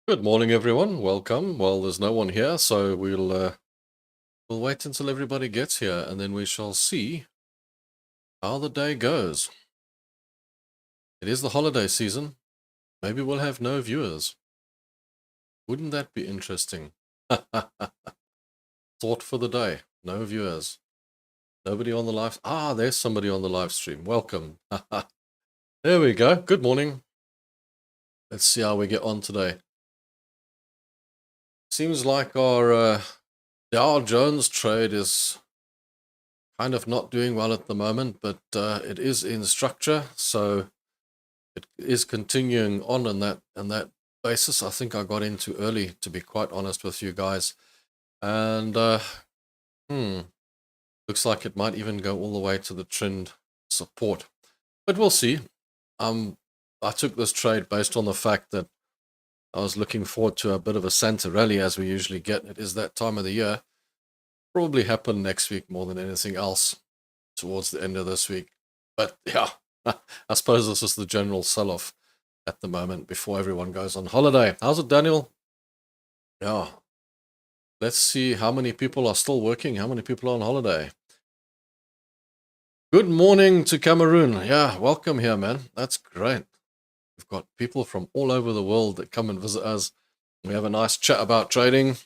Good morning, everyone. Welcome. Well, there's no one here, so we'll wait until everybody gets here, and then we shall see how the day goes. It is the holiday season. Maybe we'll have no viewers. Wouldn't that be interesting? Thought for the day. No viewers. Nobody on the live. There's somebody on the live stream. Welcome. There we go. Good morning. Let's see how we get on today. Seems like our Dow Jones trade is kind of not doing well at the moment, but it is in structure, so it is continuing on that basis. I think I got in too early, to be quite honest with you guys, and looks like it might even go all the way to the trend support, but we'll see. I took this trade based on the fact that I was looking forward to a bit of a Santa rally, as we usually get. It is that time of the year. Probably happen next week more than anything else, towards the end of this week. But yeah, I suppose this is the general sell-off at the moment before everyone goes on holiday. How's it, Daniel? Yeah. Let's see how many people are still working, how many people are on holiday. Good morning to Cameroon. Yeah, welcome here, man. That's great. We've got people from all over the world that come and visit us. We have a nice chat about trading.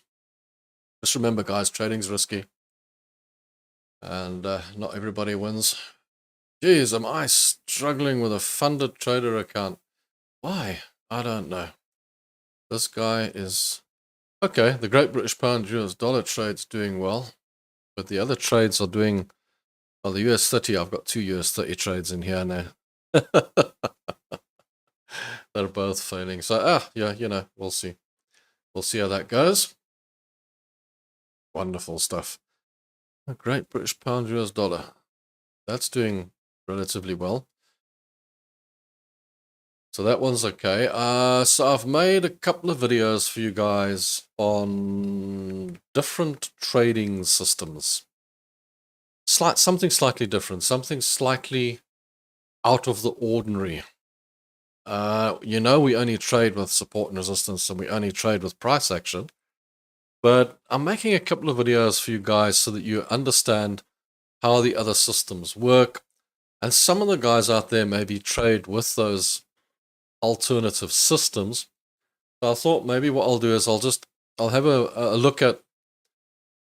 Just remember, guys, trading's risky. And not everybody wins. Geez, am I struggling with a funded trader account? Why? I don't know. This guy is... Okay, the Great British Pound US dollar trade's doing well. But the other trades are doing... Well, the US 30, I've got two US 30 trades in here now. They're both failing. So, yeah, we'll see. We'll see how that goes. Wonderful stuff. A Great British Pound US dollar. That's doing relatively well. So that one's okay. So I've made a couple of videos for you guys on different trading systems. Something slightly different, something slightly out of the ordinary. We only trade with support and resistance, and we only trade with price action. But I'm making a couple of videos for you guys so that you understand how the other systems work. And some of the guys out there maybe trade with those alternative systems. So I thought maybe what I'll do is I'll have a look at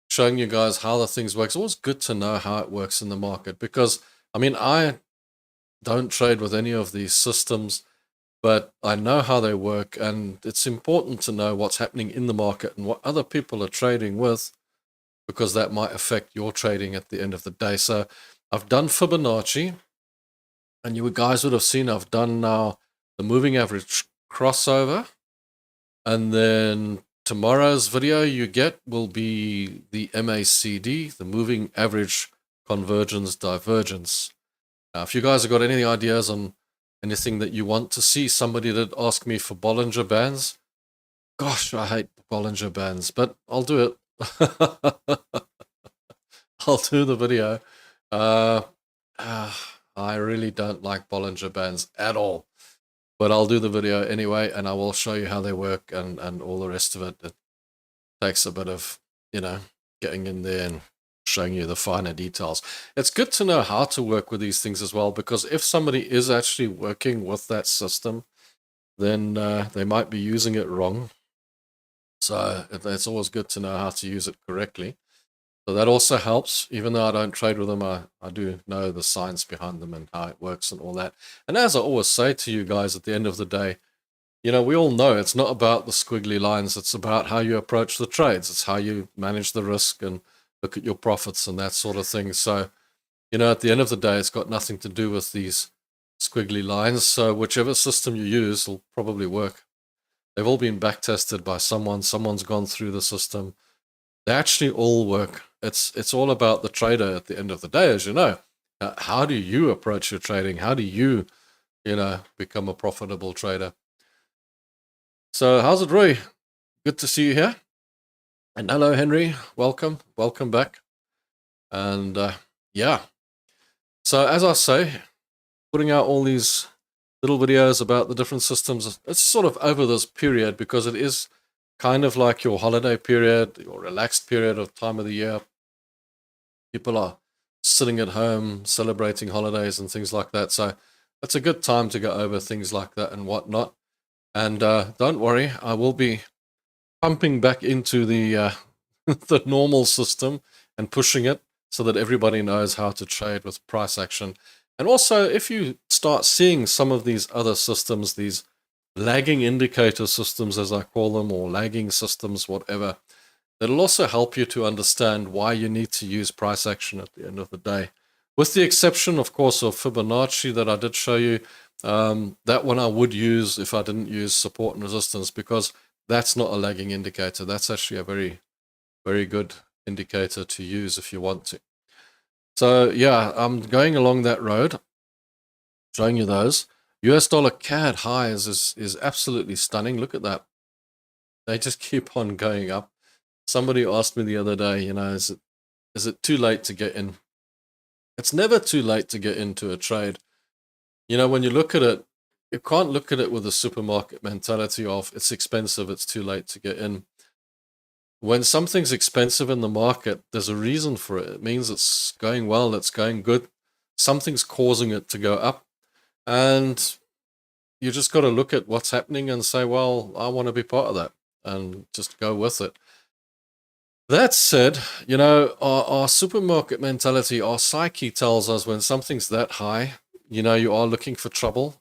showing you guys how the things work. It's always good to know how it works in the market, because I mean, I don't trade with any of these systems, but I know how they work, and it's important to know what's happening in the market and what other people are trading with, because that might affect your trading at the end of the day. So I've done Fibonacci, and you guys would have seen I've done now the moving average crossover, and then tomorrow's video you get will be the MACD, the moving average convergence divergence. Now, if you guys have got any ideas on anything that you want to see, somebody did ask me for Bollinger Bands. Gosh, I hate Bollinger Bands, but I'll do it. I'll do the video. I really don't like Bollinger Bands at all. But I'll do the video anyway, and I will show you how they work and all the rest of it. It takes a bit of, getting in there and showing you the finer details. It's good to know how to work with these things as well, because if somebody is actually working with that system, then they might be using it wrong. So it's always good to know how to use it correctly. So that also helps. Even though I don't trade with them, I do know the science behind them and how it works and all that. And as I always say to you guys at the end of the day, we all know it's not about the squiggly lines. It's about how you approach the trades. It's how you manage the risk and look at your profits and that sort of thing. So, at the end of the day, it's got nothing to do with these squiggly lines. So whichever system you use will probably work. They've all been back tested by someone. Someone's gone through the system. They actually all work. It's all about the trader at the end of the day, as you know. How do you approach your trading? How do you, become a profitable trader? So how's it, Roy? Good to see you here. And hello, Henry. Welcome back. And yeah. So as I say, putting out all these little videos about the different systems. It's sort of over this period because it is kind of like your holiday period, your relaxed period of time of the year. People are sitting at home celebrating holidays and things like that. So it's a good time to go over things like that and whatnot. And don't worry, I will be pumping back into the the normal system and pushing it so that everybody knows how to trade with price action. And also, if you start seeing some of these other systems, these lagging indicator systems, as I call them, or lagging systems, whatever, that'll also help you to understand why you need to use price action at the end of the day. With the exception, of course, of Fibonacci that I did show you, that one I would use if I didn't use support and resistance, because that's not a lagging indicator. That's actually a very, very good indicator to use if you want to. So yeah, I'm going along that road, showing you those. US dollar CAD highs is absolutely stunning. Look at that. They just keep on going up. Somebody asked me the other day, you know, is it too late to get in? It's never too late to get into a trade. You know, when you look at it, you can't look at it with a supermarket mentality of it's expensive, it's too late to get in. When something's expensive in the market, there's a reason for it. It means it's going well, it's going good. Something's causing it to go up. And you just got to look at what's happening and say, well, I want to be part of that, and just go with it. That said, you know, our supermarket mentality, our psyche tells us when something's that high, you know, you are looking for trouble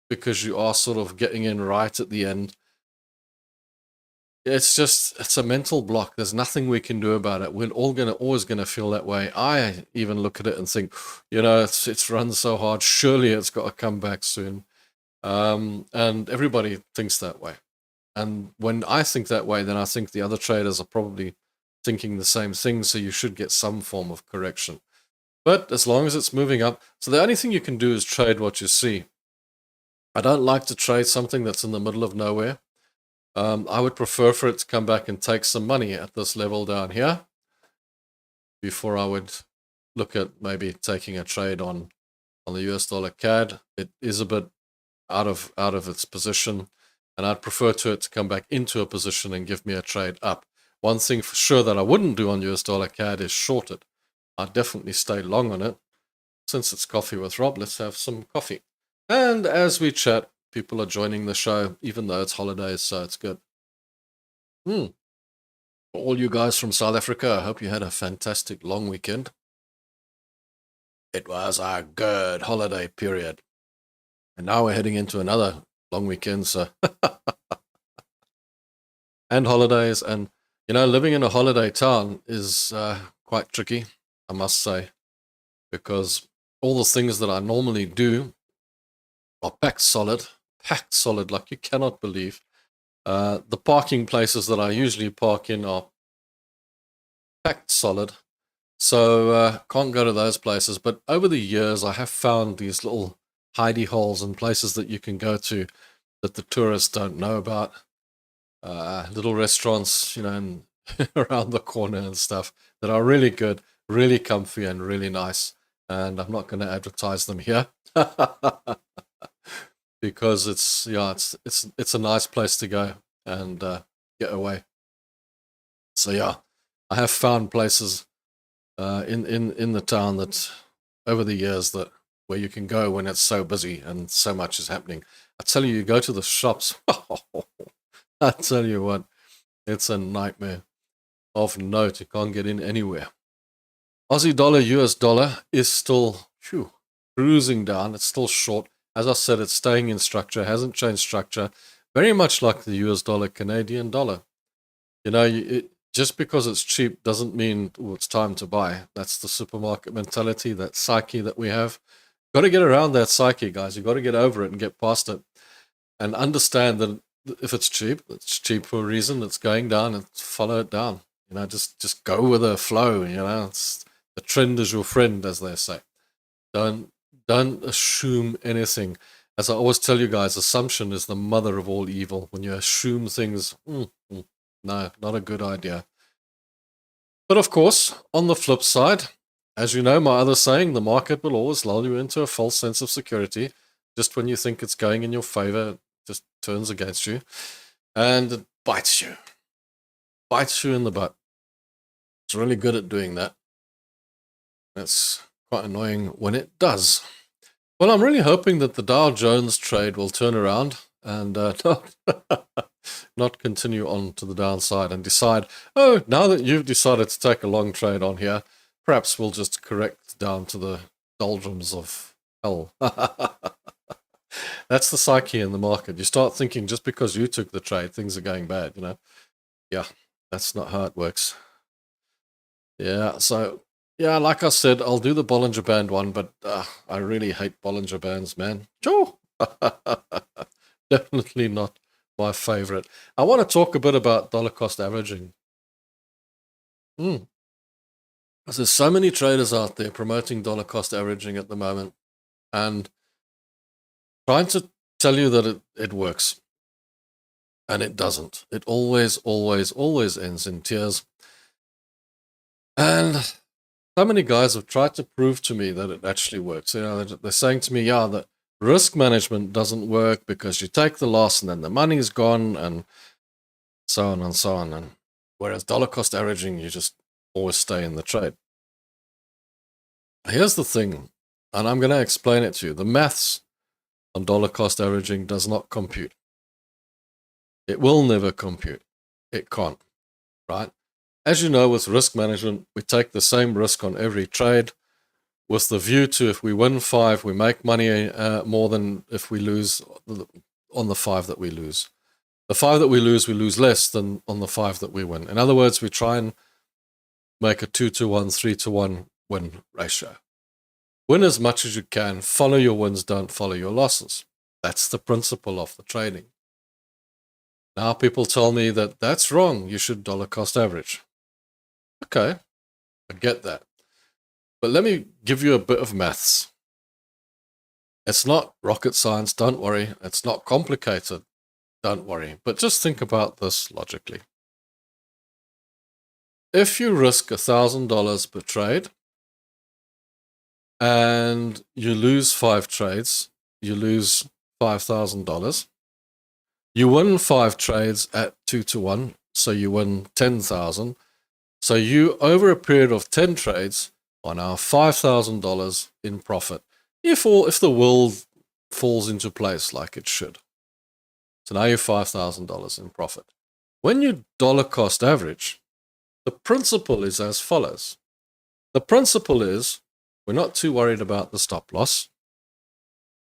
because you are sort of getting in right at the end. It's a mental block. There's nothing we can do about it. We're always gonna feel that way. I even look at it and think, you know, it's run so hard. Surely it's got to come back soon. And everybody thinks that way. And when I think that way, then I think the other traders are probably thinking the same thing. So you should get some form of correction. But as long as it's moving up, so the only thing you can do is trade what you see. I don't like to trade something that's in the middle of nowhere. I would prefer for it to come back and take some money at this level down here before I would look at maybe taking a trade on the US dollar CAD. It is a bit out of its position, and I'd prefer to it to come back into a position and give me a trade up. One thing for sure that I wouldn't do on US dollar CAD is short it. I'd definitely stay long on it. Since it's Coffee with Rob, let's have some coffee. And as we chat, people are joining the show, even though it's holidays, so it's good. For all you guys from South Africa, I hope you had a fantastic long weekend. It was a good holiday period. And now we're heading into another long weekend, so and holidays. And, you know, living in a holiday town is quite tricky, I must say, because all the things that I normally do are packed solid like you cannot believe. The parking places that I usually park in are packed solid, so can't go to those places. But over the years, I have found these little hidey holes and places that you can go to that the tourists don't know about. Little restaurants, you know, and around the corner and stuff that are really good, really comfy, and really nice. And I'm not going to advertise them here. Because it's a nice place to go and get away. So yeah, I have found places in the town that over the years that where you can go when it's so busy and so much is happening. I tell you, you go to the shops. I tell you what, it's a nightmare. Of note, you can't get in anywhere. Aussie dollar, US dollar is still cruising down. It's still short. As I said, it's staying in structure, hasn't changed structure, very much like the US dollar, Canadian dollar. You know, just because it's cheap doesn't mean it's time to buy. That's the supermarket mentality, that psyche that we have. Got to get around that psyche, guys. You've got to get over it and get past it and understand that if it's cheap for a reason. It's going down, and follow it down. You know, just go with the flow. You know, the trend is your friend, as they say. Don't assume anything. As I always tell you guys, assumption is the mother of all evil. When you assume things, no, not a good idea. But of course, on the flip side, as you know, my other saying, the market will always lull you into a false sense of security, Just when you think it's going in your favor, it just turns against you and it bites you. Bites you in the butt. It's really good at doing that. It's quite annoying when it does. Well, I'm really hoping that the Dow Jones trade will turn around and not continue on to the downside and decide, oh, now that you've decided to take a long trade on here, perhaps we'll just correct down to the doldrums of hell. That's the psyche in the market. You start thinking just because you took the trade, things are going bad, you know? Yeah, that's not how it works. Yeah, so, yeah, like I said, I'll do the Bollinger Band one, but I really hate Bollinger Bands, man. Sure. Definitely not my favorite. I want to talk a bit about dollar cost averaging. There's so many traders out there promoting dollar cost averaging at the moment and trying to tell you that it works. And it doesn't. It always, always, always ends in tears. And so many guys have tried to prove to me that it actually works. You know, they're saying to me, yeah, that risk management doesn't work because you take the loss and then the money's gone and so on and so on. And whereas dollar cost averaging, you just always stay in the trade. Here's the thing, and I'm going to explain it to you. The maths on dollar cost averaging does not compute. It will never compute. It can't, right? As you know, with risk management, we take the same risk on every trade with the view to if we win 5, we make money more than if we lose on the 5 that we lose. The 5 that we lose less than on the 5 that we win. In other words, we try and make a 2-to-1, 3-to-1 win ratio. Win as much as you can, follow your wins, don't follow your losses. That's the principle of the trading. Now people tell me that that's wrong, you should dollar cost average. Okay, I get that. But let me give you a bit of maths. It's not rocket science, don't worry. It's not complicated, don't worry. But just think about this logically. If you risk $1,000 per trade and you lose 5 trades, you lose $5,000. You win 5 trades at 2-to-1, so you win 10,000. So you, over a period of 10 trades, are now $5,000 in profit, if the world falls into place like it should. So now you're $5,000 in profit. When you dollar cost average, the principle is as follows. The principle is, we're not too worried about the stop loss,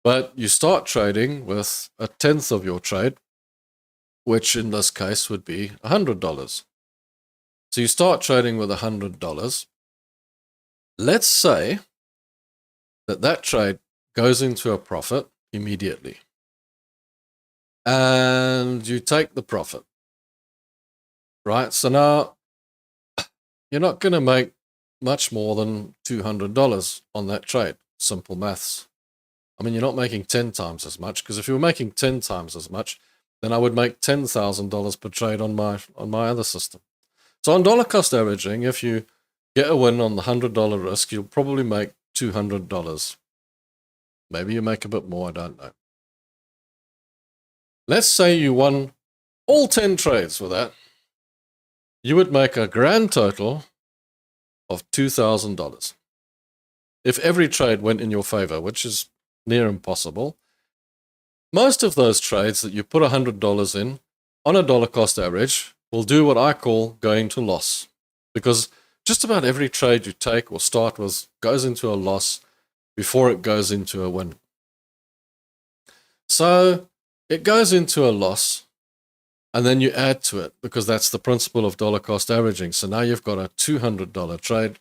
but you start trading with 1/10 of your trade, which in this case would be $100. So you start trading with $100. Let's say that trade goes into a profit immediately. And you take the profit. Right? So now you're not going to make much more than $200 on that trade. Simple maths. I mean, you're not making 10 times as much, because if you were making 10 times as much, then I would make $10,000 per trade on my other system. So on dollar cost averaging, if you get a win on the $100 risk, you'll probably make $200. Maybe you make a bit more, I don't know. Let's say you won all 10 trades with that. You would make a grand total of $2,000. If every trade went in your favor, which is near impossible. Most of those trades that you put $100 in on a dollar cost average will do what I call going to loss, because just about every trade you take or start with goes into a loss before it goes into a win. So it goes into a loss, and then you add to it, because that's the principle of dollar cost averaging. So now you've got a $200 trade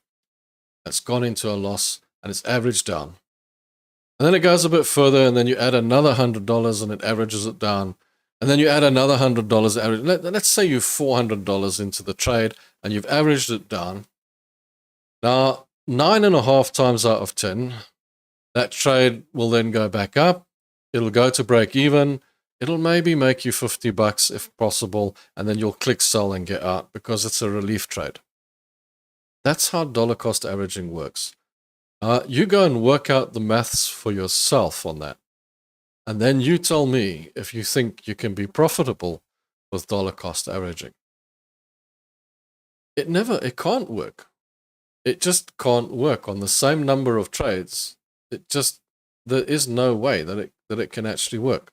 that's gone into a loss, and it's averaged down. And then it goes a bit further, and then you add another $100 and it averages it down. And then you add another $100. Let's say you've $400 into the trade and you've averaged it down. Now, 9.5 times out of 10, that trade will then go back up. It'll go to break even. It'll maybe make you $50 if possible, and then you'll click sell and get out because it's a relief trade. That's how dollar cost averaging works. You go and work out the maths for yourself on that. And then you tell me if you think you can be profitable with dollar cost averaging. It can't work. It just can't work on the same number of trades. There is no way that it can actually work.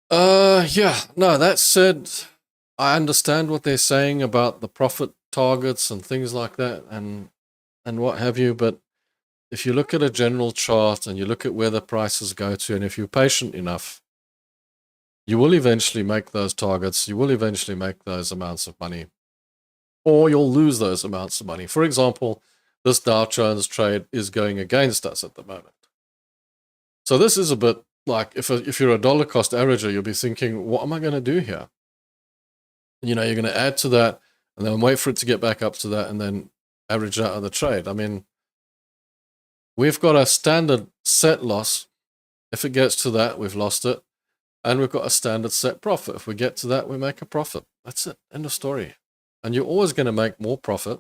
That said, I understand what they're saying about the profit targets and things like that and what have you, but if you look at a general chart and you look at where the prices go to, and if you're patient enough, you will eventually make those targets, you will eventually make those amounts of money, or you'll lose those amounts of money. For example, this Dow Jones trade is going against us at the moment. So this is a bit like if you're a dollar cost averager, you'll be thinking, what am I going to do here? You're going to add to that and then wait for it to get back up to that and then average out of the trade. I mean, we've got a standard set loss. If it gets to that, we've lost it. And we've got a standard set profit. If we get to that, we make a profit. That's it. End of story. And you're always going to make more profit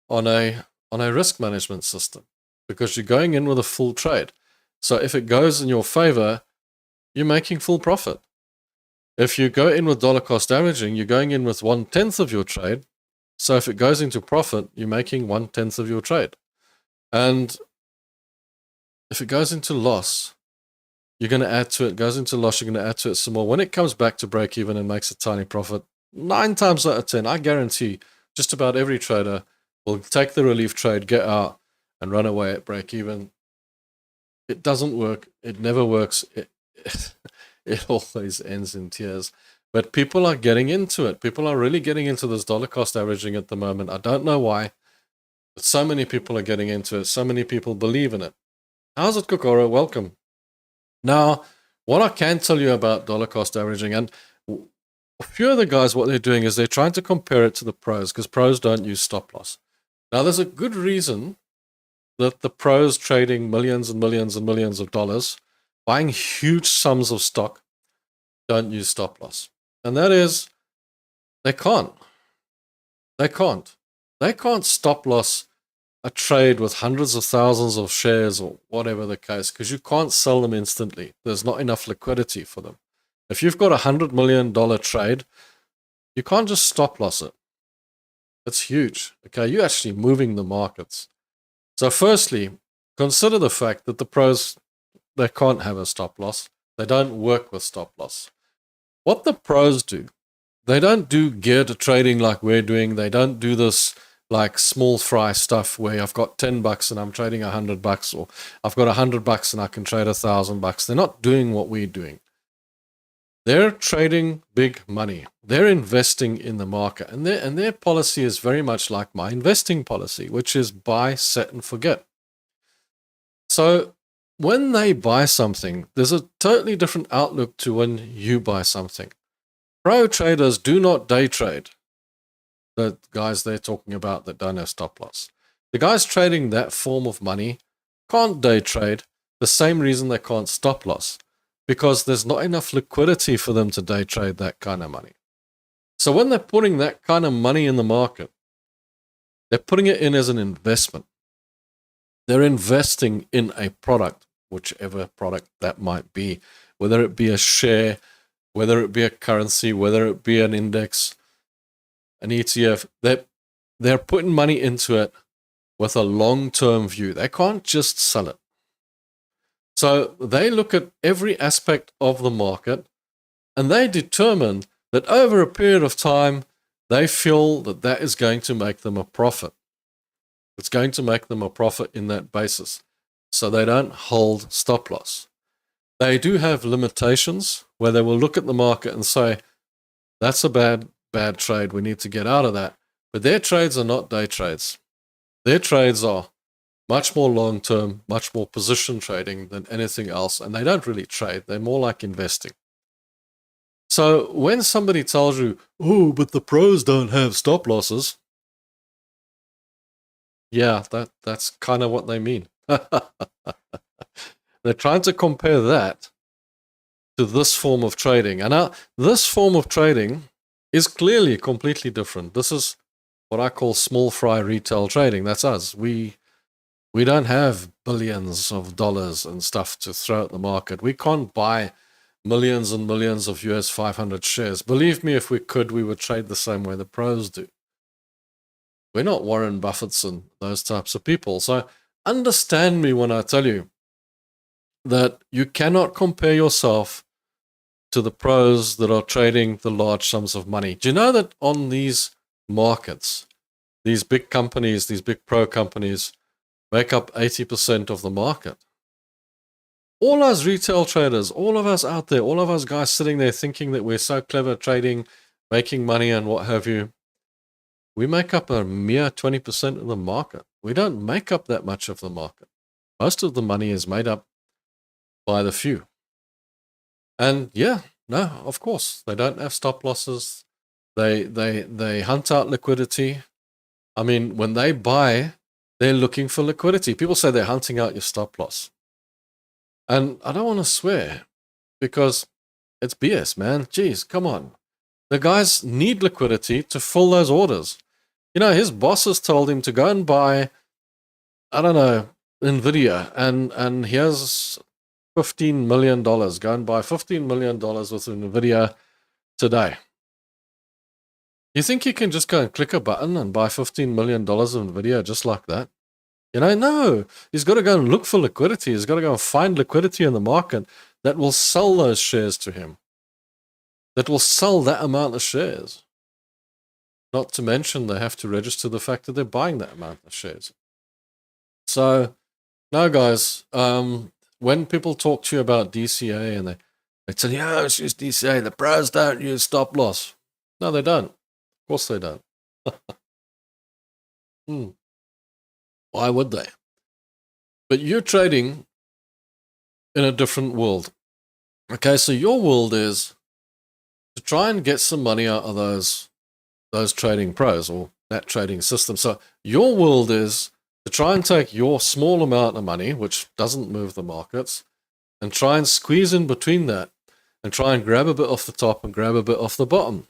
on a risk management system because you're going in with a full trade. So if it goes in your favor, you're making full profit. If you go in with dollar cost averaging, you're going in with 1/10 of your trade. So if it goes into profit, you're making 1/10 of your trade. And if it goes into loss, you're going to add to it. Goes into loss, you're going to add to it some more. When it comes back to break even and makes a tiny profit, 9 times out of 10, I guarantee just about every trader will take the relief trade, get out, and run away at break even. It doesn't work. It never works. It always ends in tears. But people are getting into it. People are really getting into this dollar cost averaging at the moment. I don't know why, but so many people are getting into it. So many people believe in it. How's it, Kokoro? Welcome. Now, what I can tell you about dollar cost averaging, and a few of the guys, what they're doing is they're trying to compare it to the pros because pros don't use stop loss. Now, there's a good reason that the pros trading millions and millions and millions of dollars, buying huge sums of stock, don't use stop loss. And that is, they can't. They can't stop loss a trade with hundreds of thousands of shares or whatever the case, because you can't sell them instantly. There's not enough liquidity for them. If you've got $100 million trade, you can't just stop loss it. It's huge. Okay, you're actually moving the markets. So firstly, consider the fact that the pros, they can't have a stop loss. They don't work with stop loss. What the pros do, they don't do geared trading like we're doing. They don't do this like small fry stuff where I've got $10 and I'm trading $100, or I've got $100 and I can trade $1,000. They're not doing what we're doing. They're trading big money. They're investing in the market, and their policy is very much like my investing policy, which is buy, set, and forget. So when they buy something, there's a totally different outlook to when you buy something. Pro traders do not day trade. The guys they're talking about that don't have stop loss. The guys trading that form of money can't day trade, the same reason they can't stop loss, because there's not enough liquidity for them to day trade that kind of money. So when they're putting that kind of money in the market, they're putting it in as an investment. They're investing in a product, whichever product that might be, whether it be a share, whether it be a currency, whether it be an index, an ETF. They're putting money into it with a long-term view. They can't just sell it. So they look at every aspect of the market, and they determine that over a period of time, they feel that that is going to make them a profit. It's going to make them a profit in that basis. So they don't hold stop loss. They do have limitations where they will look at the market and say, that's a bad trade. We need to get out of that. But their trades are not day trades. Their trades are much more long-term, much more position trading than anything else. And they don't really trade. They're more like investing. So when somebody tells you, oh, but the pros don't have stop losses, yeah, that's kind of what they mean. They're trying to compare that to this form of trading. And now, this form of trading is clearly completely different. This is what I call small fry retail trading. That's us. We We don't have billions of dollars and stuff to throw at the market. We can't buy millions and millions of US 500 shares. Believe me, if we could, we would trade the same way the pros do. We're not Warren Buffetts and those types of people. So understand me when I tell you that you cannot compare yourself to the pros that are trading the large sums of money. Do you know that on these markets, these big companies, these big pro companies make up 80% of the market? All us retail traders, all of us out there, all of us guys sitting there thinking that we're so clever trading, making money and what have you, we make up a mere 20% of the market. We don't make up that much of the market. Most of the money is made up by the few. And yeah, no, of course, they don't have stop losses. They hunt out liquidity. I mean, when they buy, they're looking for liquidity. People say they're hunting out your stop loss. And I don't want to swear because it's BS, man. Jeez, come on. The guys need liquidity to fill those orders. You know, his bosses told him to go and buy, I don't know, NVIDIA, and here's $15 million. Go and buy $15 million with NVIDIA today. You think you can just go and click a button and buy $15 million of NVIDIA just like that? You know, no. He's got to go and look for liquidity. He's got to go and find liquidity in the market that will sell those shares to him, that will sell that amount of shares. Not to mention they have to register the fact that they're buying that amount of shares. So, no, guys, when people talk to you about DCA and they tell you, oh, it's just DCA, the pros don't use stop loss. No, they don't. Of course they don't. Why would they? But you're trading in a different world. Okay, so your world is to try and get some money out of those trading pros or that trading system. So your world is to try and take your small amount of money, which doesn't move the markets, and try and squeeze in between that and try and grab a bit off the top and grab a bit off the bottom.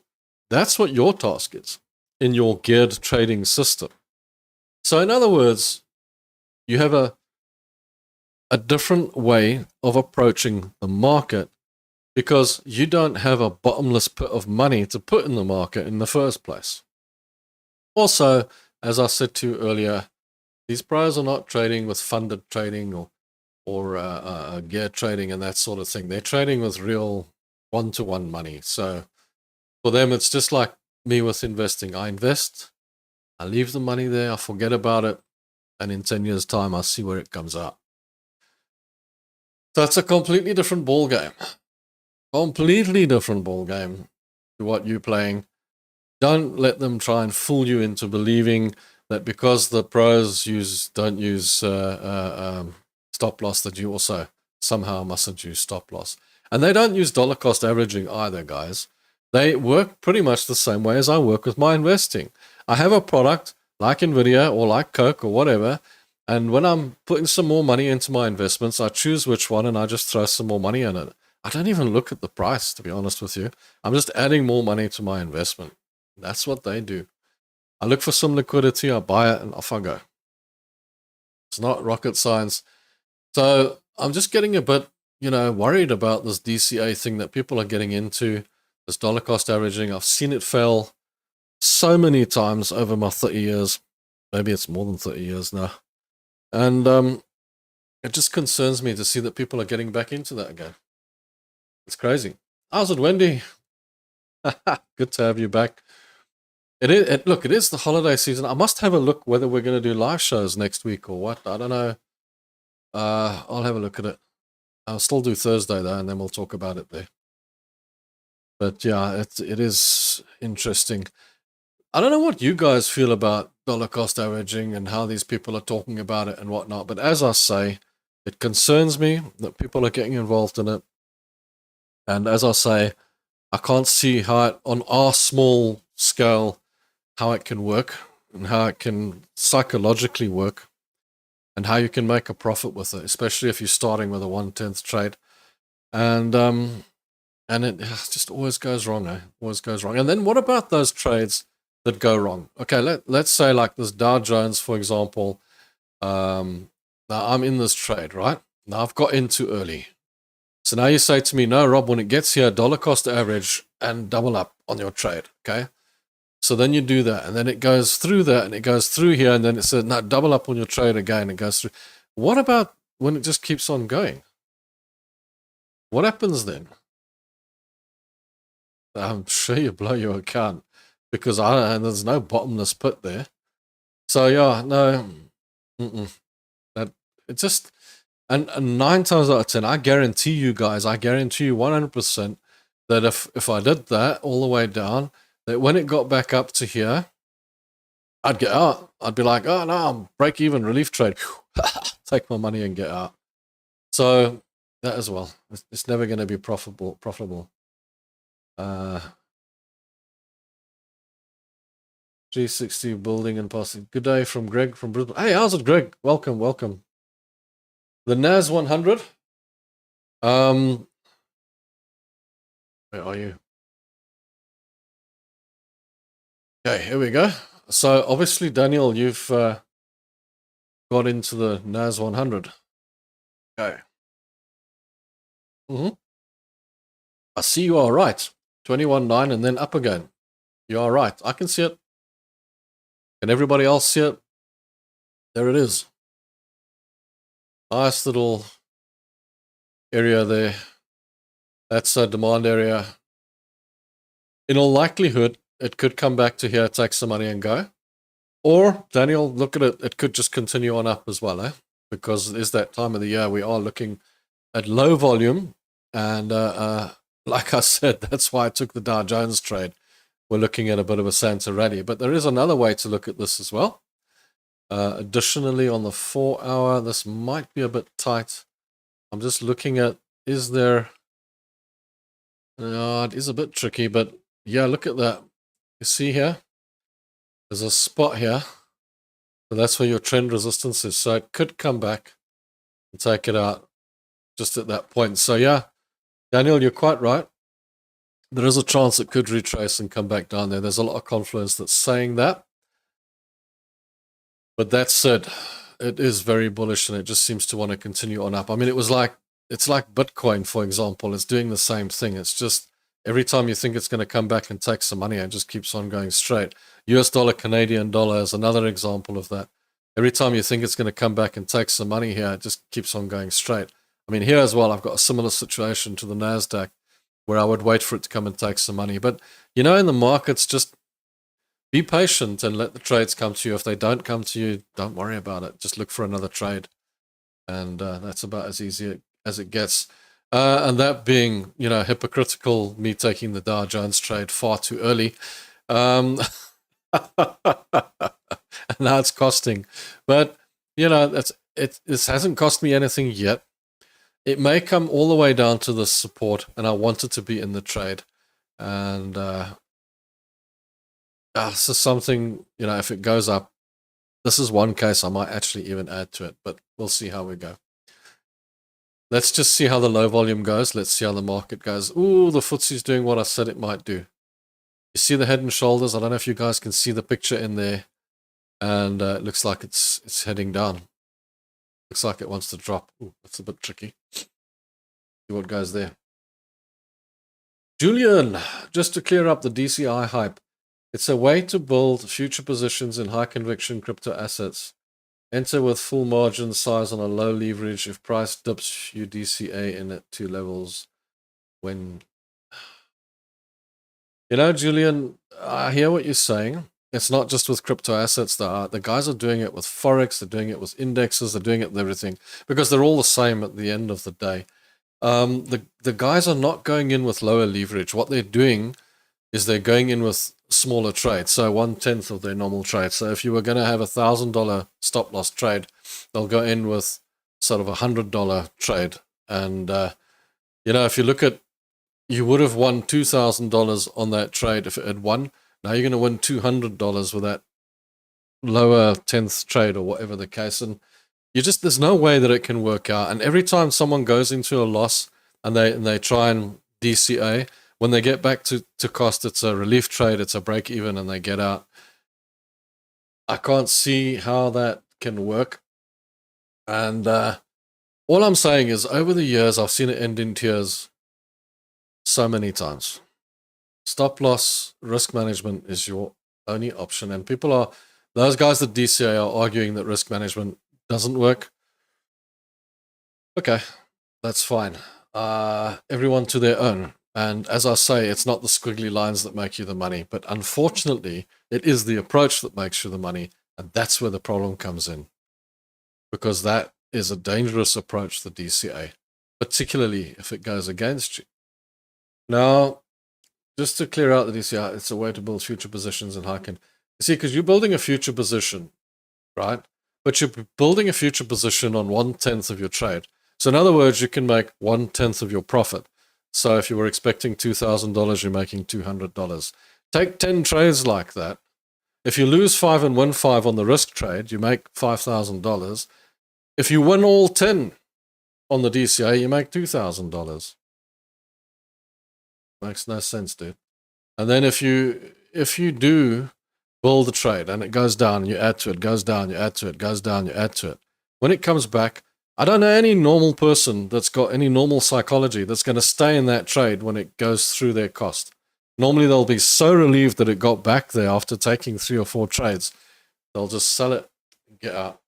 That's what your task is in your geared trading system. So in other words, you have a different way of approaching the market because you don't have a bottomless pit of money to put in the market in the first place. Also, as I said to you earlier, these pros are not trading with funded trading or gear trading and that sort of thing. They're trading with real one-to-one money. So for them, it's just like me with investing. I invest, I leave the money there, I forget about it, and in 10 years' time, I'll see where it comes out. So it's a completely different ball game. Completely different ball game to what you're playing. Don't let them try and fool you into believing that because the pros don't use stop loss, that you also somehow mustn't use stop loss. And they don't use dollar cost averaging either, guys. They work pretty much the same way as I work with my investing. I have a product like NVIDIA or like Coke or whatever, and when I'm putting some more money into my investments, I choose which one and I just throw some more money in it. I don't even look at the price, to be honest with you. I'm just adding more money to my investment. That's what they do. I look for some liquidity, I buy it, and off I go. It's not rocket science. So I'm just getting a bit, worried about this DCA thing that people are getting into, this dollar cost averaging. I've seen it fail so many times over my 30 years. Maybe it's more than 30 years now. And it just concerns me to see that people are getting back into that again. It's crazy. How's it, Wendy? Good to have you back. Look, it is the holiday season. I must have a look whether we're going to do live shows next week or what. I don't know. I'll have a look at it. I'll still do Thursday though, and then we'll talk about it there. But yeah, it is interesting. I don't know what you guys feel about dollar cost averaging and how these people are talking about it and whatnot. But as I say, it concerns me that people are getting involved in it. And as I say, I can't see how it, on our small scale, how it can work and how it can psychologically work and how you can make a profit with it, especially if you're starting with a 1/10th trade. And it just always goes wrong, Always goes wrong. And then what about those trades that go wrong? Okay, let's say like this Dow Jones, for example, Now I'm in this trade, right? Now I've got in too early. So now you say to me, no, Rob, when it gets here, dollar cost average and double up on your trade, okay? So then you do that, and then it goes through that, and it goes through here, and then it says, no, double up on your trade again, it goes through. What about when it just keeps on going? What happens then? I'm sure you blow your account, because there's no bottomless pit there. So yeah, no, that it just, and 9 times out of 10, I guarantee you guys, I guarantee you 100% that if I did that all the way down, that when it got back up to here, I'd get out. I'd be like, oh no, I'm break even, relief trade, take my money and get out. So that as well, it's never going to be profitable. G60 building and passing. Good day from Greg from Brisbane. Hey, how's it, Greg? Welcome. The NAS 100. Where are you? Okay, here we go. So obviously, Daniel, you've got into the NAS 100. Okay. I see you are right. 21.9 and then up again. You are right. I can see it. Can everybody else see it? There it is. Nice little area there. That's a demand area. In all likelihood, it could come back to here, take some money and go. Or, Daniel, look at it. It could just continue on up as well, eh? Because it is that time of the year we are looking at low volume. And like I said, that's why I took the Dow Jones trade. We're looking at a bit of a Santa rally. But there is another way to look at this as well. Additionally, on the 4-hour, this might be a bit tight. I'm just looking at, is there... it is a bit tricky, but yeah, look at that. You see here? There's a spot here. So that's where your trend resistance is. So it could come back and take it out just at that point. So yeah, Daniel, you're quite right. There is a chance it could retrace and come back down there. There's a lot of confluence that's saying that. But that said, it is very bullish and it just seems to want to continue on up. I mean, it's like Bitcoin, for example. It's doing the same thing. It's just every time you think it's going to come back and take some money, it just keeps on going straight. US dollar, Canadian dollar is another example of that. Every time you think it's going to come back and take some money here, it just keeps on going straight. I mean, here as well, I've got a similar situation to the NASDAQ where I would wait for it to come and take some money. But, in the markets, just be patient and let the trades come to you. If they don't come to you, don't worry about it. Just look for another trade. And that's about as easy as it gets. And that being, hypocritical, me taking the Dow Jones trade far too early. And now it's costing. But, this hasn't cost me anything yet. It may come all the way down to the support, and I want it to be in the trade. And this is something, if it goes up, this is one case I might actually even add to it, but we'll see how we go. Let's just see how the low volume goes. Let's see how the market goes. Ooh, the FTSE's doing what I said it might do. You see the head and shoulders? I don't know if you guys can see the picture in there. And it looks like it's heading down. Looks like it wants to drop. Ooh, that's a bit tricky. See what goes there. Julian, just to clear up the DCI hype. It's a way to build future positions in high conviction crypto assets. Enter with full margin size on a low leverage. If price dips, you DCA in at 2 levels. When, Julian, I hear what you're saying. It's not just with crypto assets. The guys are doing it with Forex. They're doing it with indexes. They're doing it with everything because they're all the same at the end of the day. The guys are not going in with lower leverage. What they're doing is they're going in with smaller trades, so 1/10 of their normal trade. So if you were going to have $1,000 stop loss trade, they'll go in with sort of $100 trade. And if you look at, you would have won $2,000 on that trade if it had won. Now you're going to win $200 with that lower 10th trade or whatever the case. And there's no way that it can work out. And every time someone goes into a loss and they try and DCA, when they get back to cost, it's a relief trade, it's a break even, and they get out. I can't see how that can work. And all I'm saying is, over the years, I've seen it end in tears so many times. Stop loss risk management is your only option. And those guys at DCA are arguing that risk management doesn't work. Okay, that's fine. Everyone to their own. And as I say, it's not the squiggly lines that make you the money, but unfortunately, it is the approach that makes you the money. And that's where the problem comes in, because that is a dangerous approach, the DCA, particularly if it goes against you. Now, just to clear out the DCA, it's a way to build future positions in Heiken. You see, because you're building a future position, right? But you're building a future position on 1/10 of your trade. So in other words, you can make 1/10 of your profit. So if you were expecting $2,000, you're making $200. Take 10 trades like that. If you lose 5 and win 5 on the risk trade, you make $5,000. If you win all 10 on the DCA, you make $2,000. Makes no sense, dude. And then if you do build a trade and it goes down, you add to it, goes down, you add to it, goes down, you add to it. When it comes back, I don't know any normal person that's got any normal psychology that's going to stay in that trade when it goes through their cost. Normally they'll be so relieved that it got back there after taking 3 or 4 trades. They'll just sell it and get out.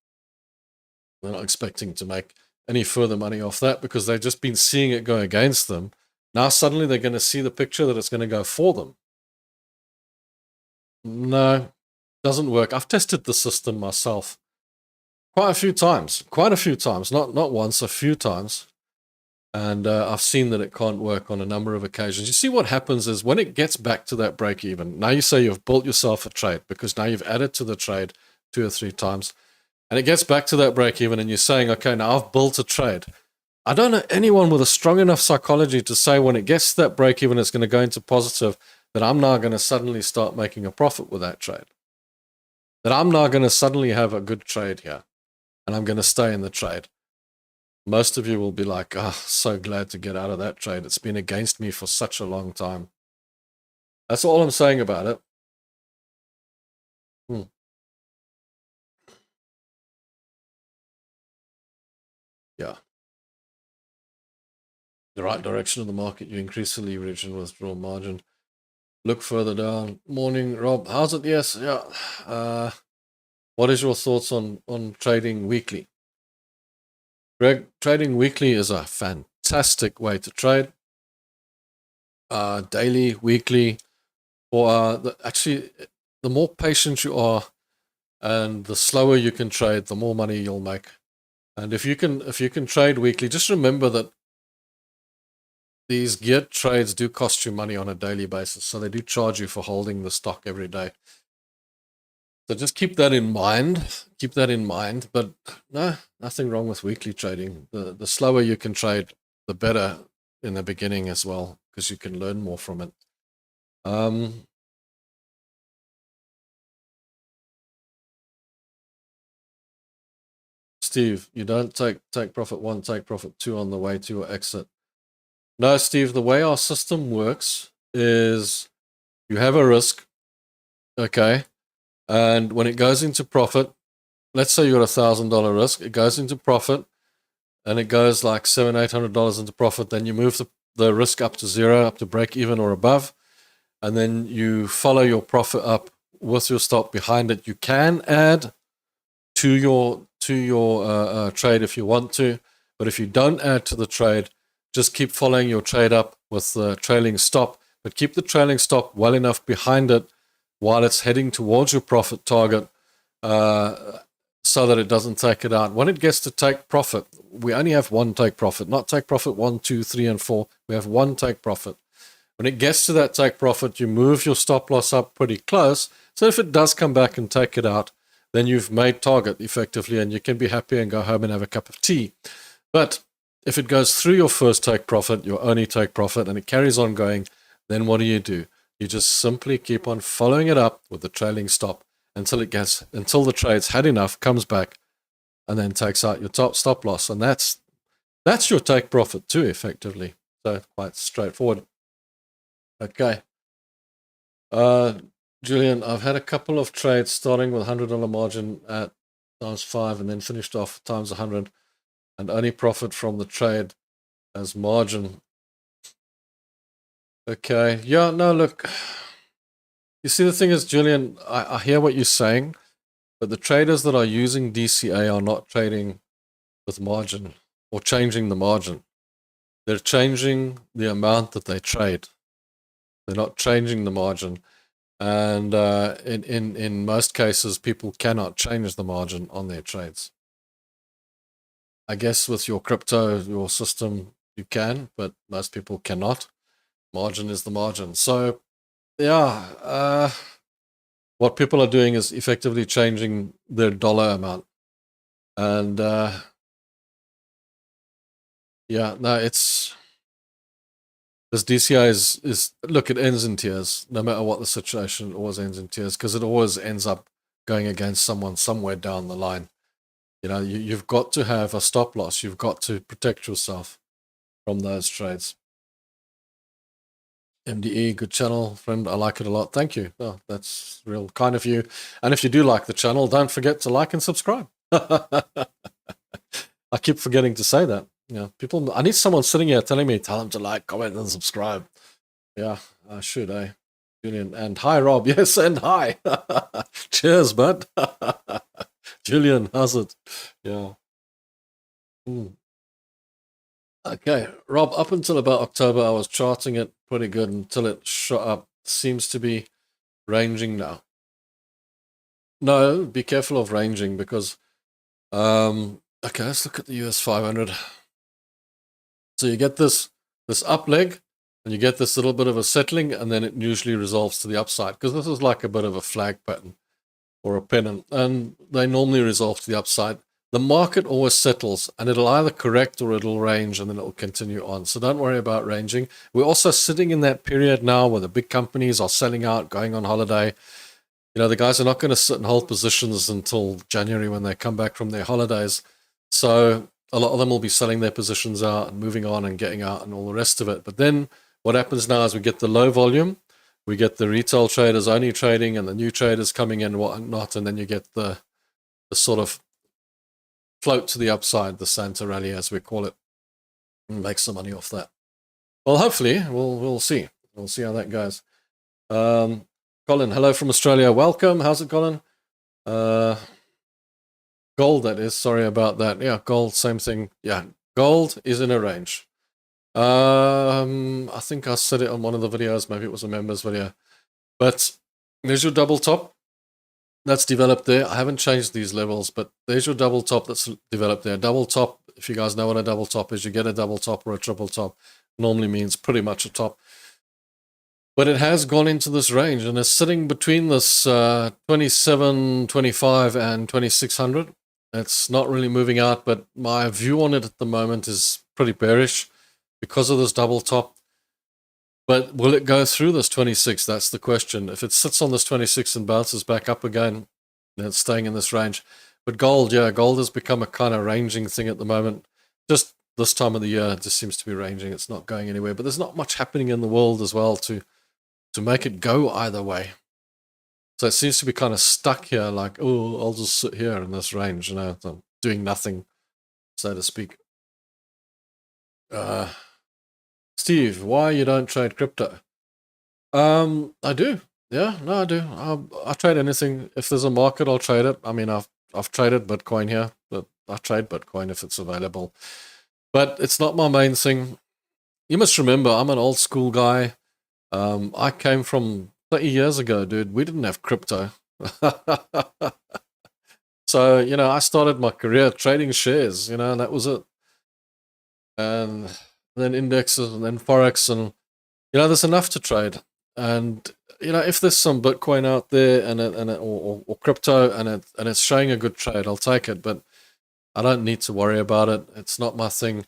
They're not expecting to make any further money off that because they've just been seeing it go against them. Now suddenly they're going to see the picture that it's going to go for them. No, doesn't work. I've tested the system myself quite a few times, not once, a few times. And I've seen that it can't work on a number of occasions. You see what happens is when it gets back to that break even, now you say you've built yourself a trade because now you've added to the trade 2 or 3 times, and it gets back to that break even and you're saying, okay, now I've built a trade. I don't know anyone with a strong enough psychology to say when it gets to that break even, it's going to go into positive, that I'm now going to suddenly start making a profit with that trade. That I'm now going to suddenly have a good trade here and I'm going to stay in the trade. Most of you will be like, oh, so glad to get out of that trade. It's been against me for such a long time. That's all I'm saying about it. Yeah. The right direction of the market, you increase the leverage and withdraw margin. Look further down. Morning, Rob. How's it? Yes, yeah. What is your thoughts on trading weekly? Greg, trading weekly is a fantastic way to trade. Daily, weekly, or actually, the more patient you are and the slower you can trade, the more money you'll make. And if you can trade weekly, just remember that these geared trades do cost you money on a daily basis. So they do charge you for holding the stock every day. So just keep that in mind. But no, nothing wrong with weekly trading. The slower you can trade, the better in the beginning as well, because you can learn more from it. Steve, you don't take profit 1, take profit 2 on the way to your exit. No, Steve, the way our system works is you have a risk, okay? And when it goes into profit, let's say you got $1,000 risk, it goes into profit, and it goes like $700-800 into profit. Then you move the risk up to 0, up to break even or above, and then you follow your profit up with your stop behind it. You can add to your trade if you want to, but if you don't add to the trade, just keep following your trade up with the trailing stop, but keep the trailing stop well enough behind it while it's heading towards your profit target, so that it doesn't take it out. When it gets to take profit, we only have one take profit, not take profit 1, 2, 3, and 4. We have one take profit. When it gets to that take profit, you move your stop loss up pretty close. So if it does come back and take it out, then you've made target effectively, and you can be happy and go home and have a cup of tea. But if it goes through your first take profit, your only take profit, and it carries on going, then what do? You just simply keep on following it up with the trailing stop until the trade's had enough, comes back, and then takes out your top stop loss. And that's your take profit too, effectively. So quite straightforward. Okay. Julian, I've had a couple of trades starting with $100 margin at times 5 and then finished off times 100 and only profit from the trade as margin. Okay, yeah, no, look, you see, the thing is, Julian, I hear what you're saying, but the traders that are using DCA are not trading with margin or changing the margin. They're changing the amount that they trade. They're not changing the margin. And in most cases, people cannot change the margin on their trades. I guess with your crypto, your system, you can, but most people cannot. Margin is the margin. So, yeah, what people are doing is effectively changing their dollar amount. And yeah, no, it's... This DCI is, look, it ends in tears. No matter what the situation, it always ends in tears because it always ends up going against someone somewhere down the line. You know, you've got to have a stop loss. You've got to protect yourself from those trades. MDE, good channel, friend. I like it a lot. Thank you. Oh, that's real kind of you. And if you do like the channel, don't forget to like and subscribe. I keep forgetting to say that. Yeah, people, I need someone sitting here telling me, tell them to like, comment, and subscribe. Yeah, I should, eh? Julian, and hi, Rob. Yes, and hi. Cheers, bud. Julian, how's it? Yeah. Okay, Rob, up until about October, I was charting it pretty good until it shot up. Seems to be ranging now. No, be careful of ranging because, okay, let's look at the US 500. So you get this up leg, and you get this little bit of a settling, and then it usually resolves to the upside because this is like a bit of a flag pattern or a pennant, and they normally resolve to the upside. The market always settles, and it'll either correct or it'll range, and then it'll continue on. So don't worry about ranging. We're also sitting in that period now where the big companies are selling out, going on holiday. You know, the guys are not going to sit and hold positions until January when they come back from their holidays. So a lot of them will be selling their positions out and moving on and getting out and all the rest of it. But then what happens now is we get the low volume, we get the retail traders only trading and the new traders coming in and whatnot, and then you get the sort of float to the upside, the Santa rally as we call it, and make some money off that. Well, hopefully we'll see. We'll see how that goes. Colin, hello from Australia. Welcome. How's it, Colin? Gold, that is. Sorry about that. Yeah, gold, same thing. Yeah, gold is in a range. I think I said it on one of the videos. Maybe it was a members video. But there's your double top. That's developed there. I haven't changed these levels, but there's your double top that's developed there. Double top, if you guys know what a double top is, you get a double top or a triple top. Normally means pretty much a top. But it has gone into this range and is sitting between this 27, 25 and 2600. It's not really moving out, but my view on it at the moment is pretty bearish because of this double top. But will it go through this 26? That's the question. If it sits on this 26 and bounces back up again, then it's staying in this range. But gold, yeah, gold has become a kind of ranging thing at the moment. Just this time of the year, it just seems to be ranging. It's not going anywhere. But there's not much happening in the world as well to make it go either way. So it seems to be kind of stuck here, like, oh, I'll just sit here in this range, you know, doing nothing, so to speak. Steve, why you don't trade crypto? I do. Yeah, no, I do. I trade anything. If there's a market, I'll trade it. I mean, I've traded Bitcoin here, but I trade Bitcoin if it's available. But it's not my main thing. You must remember, I'm an old school guy. I came from 30 years ago, dude. We didn't have crypto. So, you know, I started my career trading shares, you know, and that was it. And then indexes and then Forex, and, you know, there's enough to trade. And, you know, if there's some Bitcoin out there or crypto and it's showing a good trade, I'll take it. But I don't need to worry about it. It's not my thing.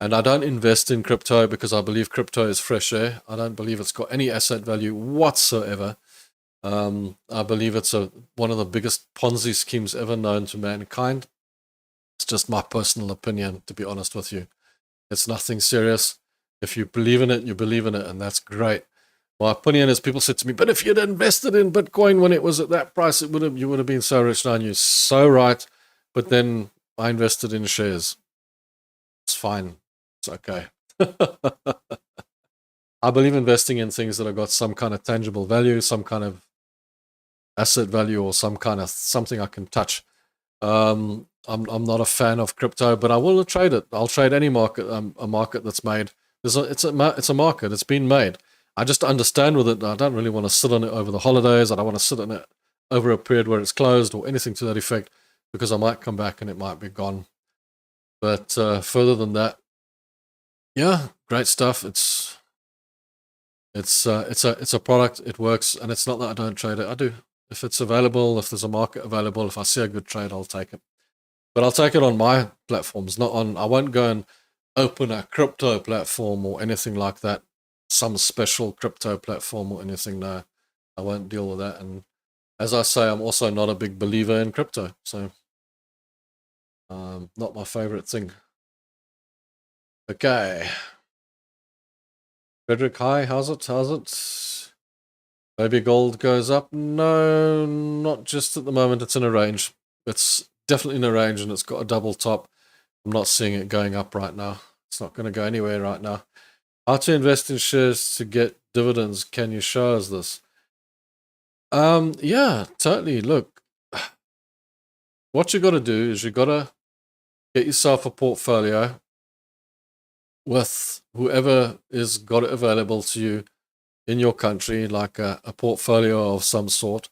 And I don't invest in crypto because I believe crypto is fresh air. I don't believe it's got any asset value whatsoever. I believe it's one of the biggest Ponzi schemes ever known to mankind. It's just my personal opinion, to be honest with you. It's nothing serious. If you believe in it, you believe in it, and that's great. My opinion is, people said to me, but if you'd invested in Bitcoin when it was at that price, you would have been so rich now. And you're so right. but then I invested in shares. It's fine. It's okay. I believe investing in things that have got some kind of tangible value, some kind of asset value, or some kind of something I can touch. I'm not a fan of crypto, but I will trade it. I'll trade any market, a market that's made. It's a market. It's been made. I just understand with it. I don't really want to sit on it over the holidays. I don't want to sit on it over a period where it's closed or anything to that effect, because I might come back and it might be gone. But further than that, yeah, great stuff. It's a product. It works, and it's not that I don't trade it. I do. If it's available, if there's a market available, if I see a good trade, I'll take it. But I'll take it on my platforms, not on. I won't go and open a crypto platform or anything like that, some special crypto platform or anything. No, I won't deal with that. And as I say, I'm also not a big believer in crypto, so not my favorite thing. Okay. Frederick, hi, how's it? Maybe gold goes up? No, not just at the moment. It's in a range. It's definitely in a range, and it's got a double top. I'm not seeing it going up right now. It's not going to go anywhere right now. How to invest in shares to get dividends? Can you show us this? Yeah, totally. Look, what you got to do is you got to get yourself a portfolio with whoever is got it available to you in your country, like a portfolio of some sort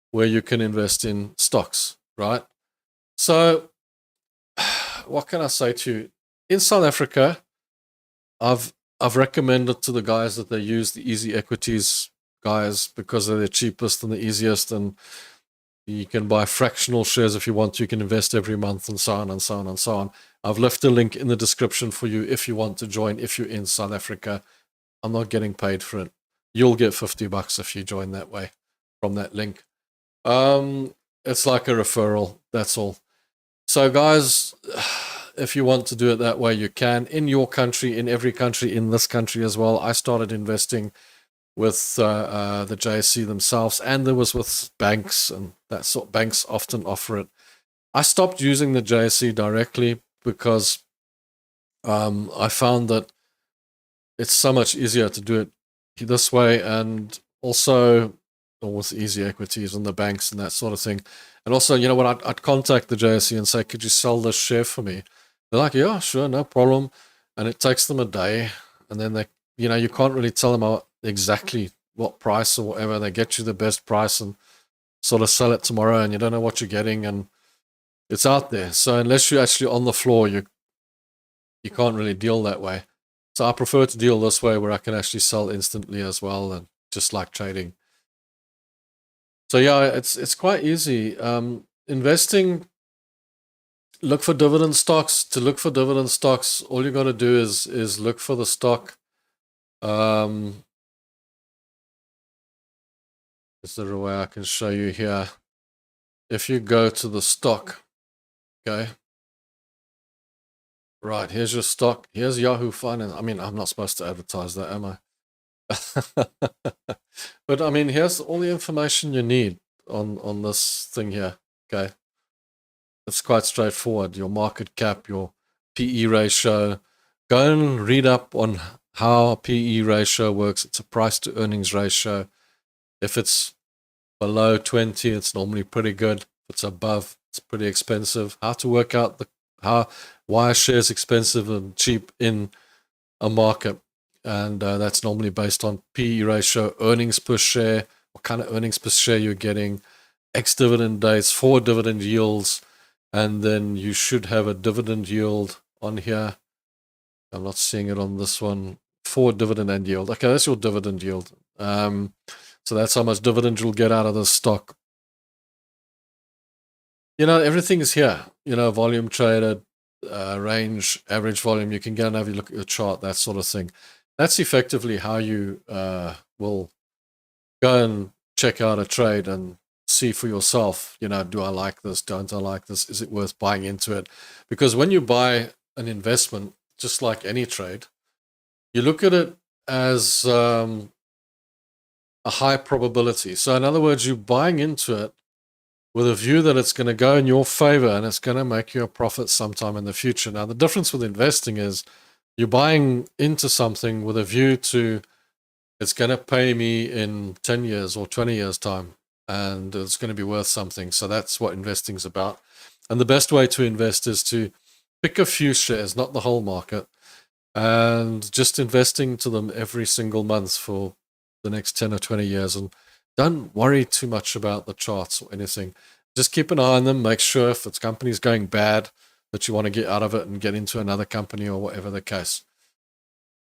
where you can invest in stocks, right? So what can I say to you? In South Africa, I've recommended to the guys that they use the easy equities guys, because they're the cheapest and the easiest, and you can buy fractional shares if you want to. You can invest every month, and so on and so on and so on. I've left a link in the description for you if you want to join, if you're in South Africa. I'm not getting paid for it. You'll get $50 if you join that way from that link. It's like a referral, that's all. So guys, if you want to do it that way, you can. In your country, in every country, in this country as well. I started investing with the JSE themselves, and there was with banks, and that sort. Banks often offer it. I stopped using the JSE directly because I found that it's so much easier to do it this way, and also with easy equities and the banks and that sort of thing. And also, you know what, I'd contact the JSE and say, could you sell this share for me? They're like, yeah, sure, no problem. And it takes them a day, and then they, you know, you can't really tell them exactly what price or whatever. They get you the best price and sort of sell it tomorrow, and you don't know what you're getting, and it's out there. So unless you're actually on the floor, you can't really deal that way. So I prefer to deal this way, where I can actually sell instantly as well, and just like trading. So yeah, it's quite easy. Investing, look for dividend stocks. To look for dividend stocks, all you got to do is look for the stock. Is there a way I can show you here? If you go to the stock, okay. Right, here's your stock. Here's Yahoo Finance. I mean, I'm not supposed to advertise that, am I? But I mean, here's all the information you need on this thing here. Okay, it's quite straightforward. Your market cap, your PE ratio. Go and read up on how PE ratio works. It's a price to earnings ratio. If it's below 20, it's normally pretty good. If it's above, it's pretty expensive. How to work out why a share is expensive and cheap in a market. And that's normally based on PE ratio, earnings per share, what kind of earnings per share you're getting, ex-dividend dates, forward dividend yields, and then you should have a dividend yield on here. I'm not seeing it on this one. Forward dividend and yield. Okay, that's your dividend yield. So that's how much dividend you'll get out of the stock. You know, everything is here. You know, volume traded, range, average volume. You can go and have a look at your chart, that sort of thing. That's effectively how you will go and check out a trade and see for yourself, you know, do I like this? Don't I like this? Is it worth buying into it? Because when you buy an investment, just like any trade, you look at it as a high probability. So in other words, you're buying into it with a view that it's going to go in your favor and it's going to make you a profit sometime in the future. Now, the difference with investing is you're buying into something with a view to it's going to pay me in 10 years or 20 years time, and it's going to be worth something. So that's what investing is about. And the best way to invest is to pick a few shares, not the whole market, and just investing to them every single month for the next 10 or 20 years. And don't worry too much about the charts or anything. Just keep an eye on them. Make sure if it's company's going bad that you want to get out of it and get into another company or whatever the case.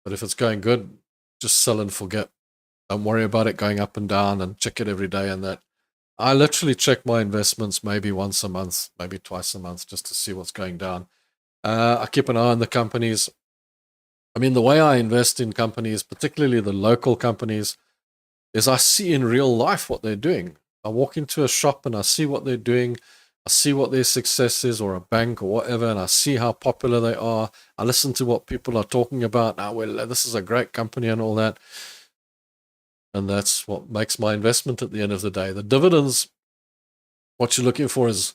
But if it's going good, just sell and forget. Don't worry about it going up and down and check it every day and that. I literally check my investments maybe once a month, maybe twice a month, just to see what's going down. I keep an eye on the companies. I mean, the way I invest in companies, particularly the local companies, is I see in real life what they're doing. I walk into a shop and I see what they're doing. I see what their success is, or a bank or whatever, and I see how popular they are. I listen to what people are talking about. Now, well, this is a great company and all that. And that's what makes my investment at the end of the day. The dividends, what you're looking for is,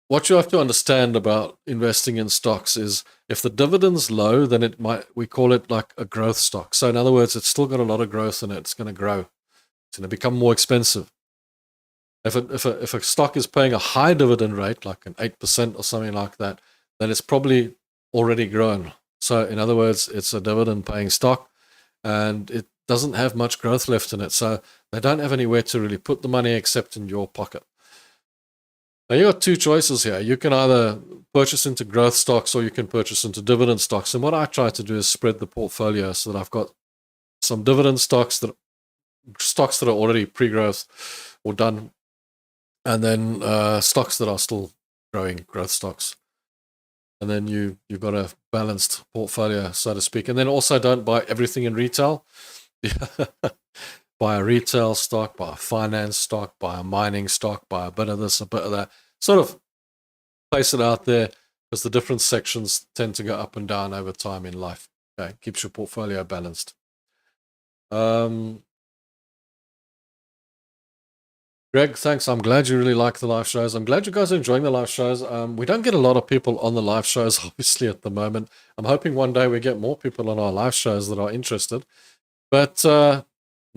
what you have to understand about investing in stocks is if the dividend's low, then we call it like a growth stock. So in other words, it's still got a lot of growth in it. It's going to grow. It's going to become more expensive. If a stock is paying a high dividend rate, like an 8% or something like that, then it's probably already grown. So in other words, it's a dividend paying stock and it doesn't have much growth left in it. So they don't have anywhere to really put the money except in your pocket. Now, you got two choices here. You can either purchase into growth stocks or you can purchase into dividend stocks. And what I try to do is spread the portfolio so that I've got some dividend stocks that are already pre-growth or done, and then stocks that are still growing, growth stocks. And then you've got a balanced portfolio, so to speak. And then also don't buy everything in retail. Buy a retail stock, buy a finance stock, buy a mining stock, buy a bit of this, a bit of that. Sort of place it out there because the different sections tend to go up and down over time in life. Okay, keeps your portfolio balanced. Greg, thanks. I'm glad you really like the live shows. I'm glad you guys are enjoying the live shows. We don't get a lot of people on the live shows, obviously, at the moment. I'm hoping one day we get more people on our live shows that are interested. But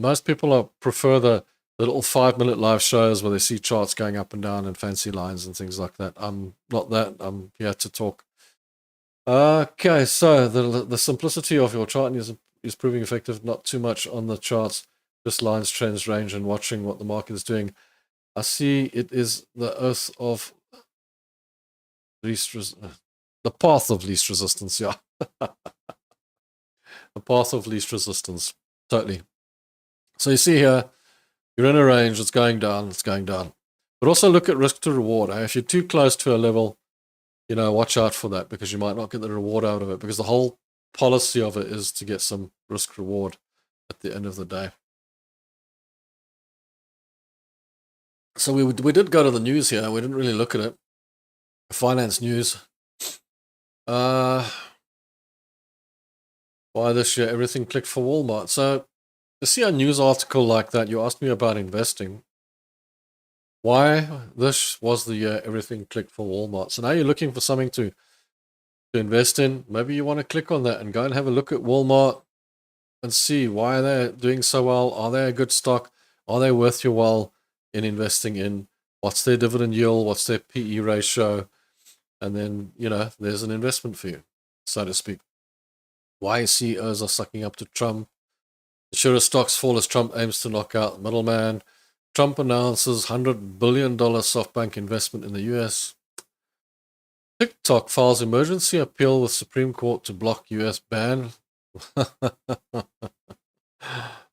most people prefer the little 5-minute live shows where they see charts going up and down and fancy lines and things like that. I'm not that. I'm here to talk. Okay, so the simplicity of your chart is proving effective. Not too much on the charts, just lines, trends, range, and watching what the market is doing. I see it is the oath of the path of least resistance. Yeah, the path of least resistance. Totally. So you see here, you're in a range, it's going down, But also look at risk to reward. If you're too close to a level, watch out for that because you might not get the reward out of it because the whole policy of it is to get some risk reward at the end of the day. So we did go to the news here. We didn't really look at it. Finance news. Why this year everything clicked for Walmart. So to see a news article like that, you asked me about investing. Why this was the year everything clicked for Walmart. So now you're looking for something to invest in. Maybe you want to click on that and go and have a look at Walmart and see why they're doing so well. Are they a good stock? Are they worth your while in investing in? What's their dividend yield? What's their PE ratio? And then, there's an investment for you, so to speak. Why CEOs are sucking up to Trump. Insurance stocks fall as Trump aims to knock out the middleman. Trump announces $100 billion SoftBank investment in the US. TikTok files emergency appeal with Supreme Court to block US ban.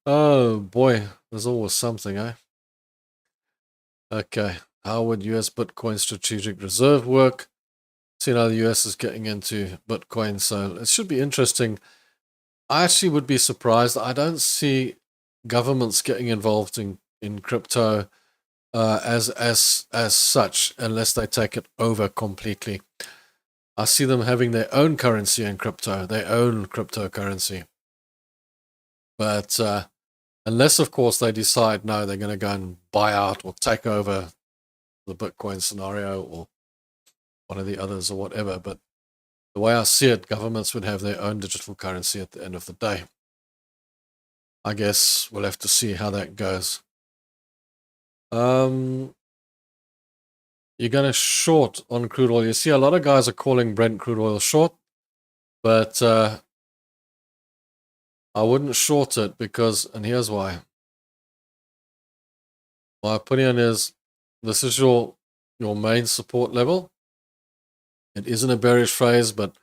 Oh boy, there's always something, eh? Okay, how would US Bitcoin strategic reserve work? See now the US is getting into Bitcoin, so it should be interesting. I actually would be surprised. I don't see governments getting involved in crypto as such unless they take it over completely. I see them having their own currency in crypto, their own cryptocurrency. But unless, of course, they decide, no, they're going to go and buy out or take over the Bitcoin scenario or one of the others or whatever. But the way I see it, governments would have their own digital currency at the end of the day. I guess we'll have to see how that goes. You're going to short on crude oil. You see a lot of guys are calling Brent crude oil short, but I wouldn't short it because, and here's why. My opinion is this is your main support level. It isn't a bearish phase, but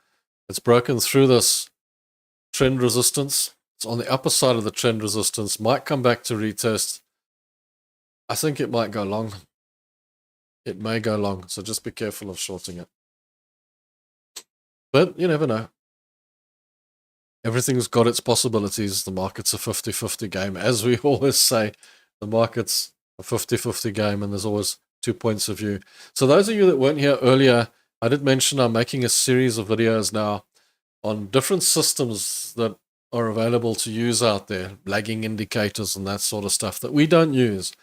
it's broken through this trend resistance. It's on the upper side of the trend resistance, might come back to retest. I think it might go long. It may go long, so just be careful of shorting it. But you never know. Everything's got its possibilities. The market's a 50-50 game. As we always say, the market's a 50-50 game, and there's always 2 points of view. So those of you that weren't here earlier, I did mention I'm making a series of videos now on different systems that are available to use out there, lagging indicators and that sort of stuff that we don't use.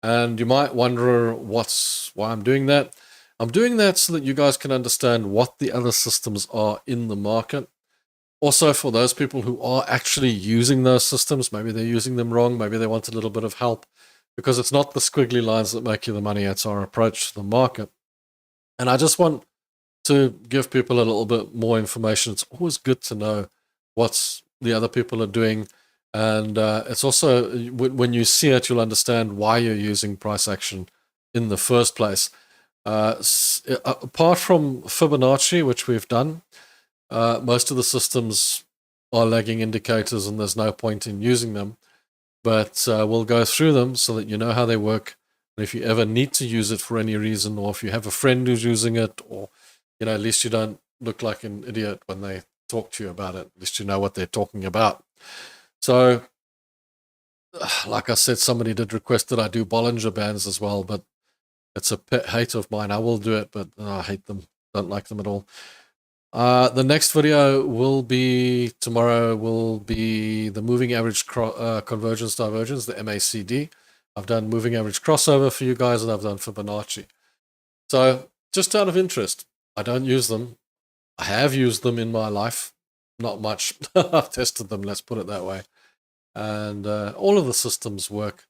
And you might wonder why I'm doing that. I'm doing that so that you guys can understand what the other systems are in the market. Also, for those people who are actually using those systems, maybe they're using them wrong, maybe they want a little bit of help, because it's not the squiggly lines that make you the money, it's our approach to the market. And I just want to give people a little bit more information. It's always good to know what the other people are doing. And it's also, when you see it, you'll understand why you're using price action in the first place. Apart from Fibonacci, which we've done, most of the systems are lagging indicators and there's no point in using them. But we'll go through them so that you know how they work. And if you ever need to use it for any reason, or if you have a friend who's using it, or at least you don't look like an idiot when they talk to you about it. At least you know what they're talking about. So, like I said, somebody did request that I do Bollinger Bands as well, but it's a pet hate of mine. I will do it, but I hate them. Don't like them at all. The next video will be, tomorrow will be the moving average convergence divergence, the MACD. I've done moving average crossover for you guys, and I've done Fibonacci. So, just out of interest, I don't use them. I have used them in my life. Not much. I've tested them, let's put it that way. And all of the systems work.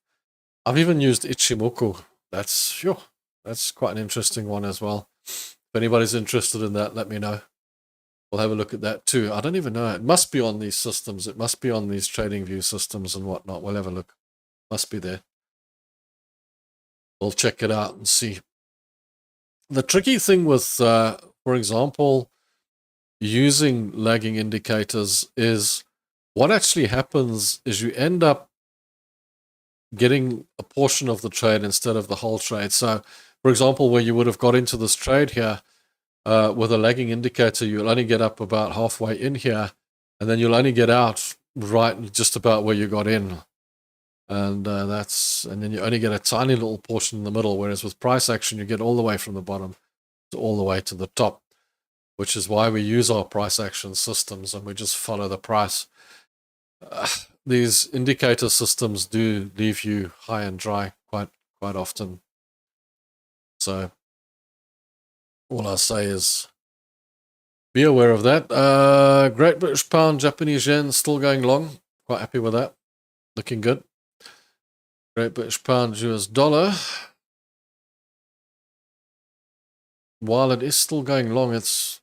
I've even used Ichimoku. That's quite an interesting one as well. If anybody's interested in that, let me know. We'll have a look at that too. I don't even know. It must be on these systems. It must be on these trading view systems and whatnot. We'll have a look. Must be there. We'll check it out and see. The tricky thing with, for example, using lagging indicators is what actually happens is you end up getting a portion of the trade instead of the whole trade. So, for example, where you would have got into this trade here with a lagging indicator, you'll only get up about halfway in here, and then you'll only get out right just about where you got in. And then you only get a tiny little portion in the middle, whereas with price action, you get all the way from the bottom to all the way to the top, which is why we use our price action systems and we just follow the price. These indicator systems do leave you high and dry quite often. So all I say is be aware of that. Great British Pound, Japanese Yen, still going long. Quite happy with that. Looking good. Great British Pound, US Dollar. While it is still going long, it's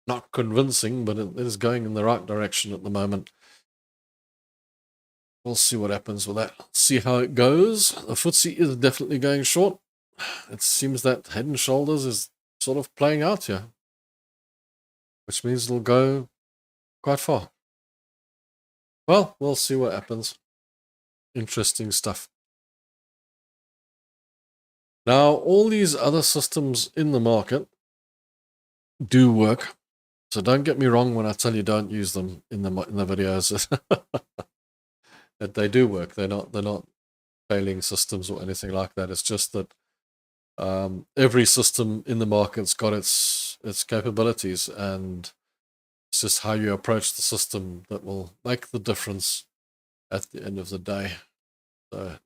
not convincing, but it is going in the right direction at the moment. We'll see what happens with that. See how it goes. The FTSE is definitely going short. It seems that Head and Shoulders is sort of playing out here, which means it'll go quite far. Well, we'll see what happens. Interesting stuff. Now, all these other systems in the market do work. So don't get me wrong when I tell you don't use them in the videos. That they do work. They're not failing systems or anything like that. It's just that every system in the market's got its capabilities, and it's just how you approach the system that will make the difference at the end of the day. So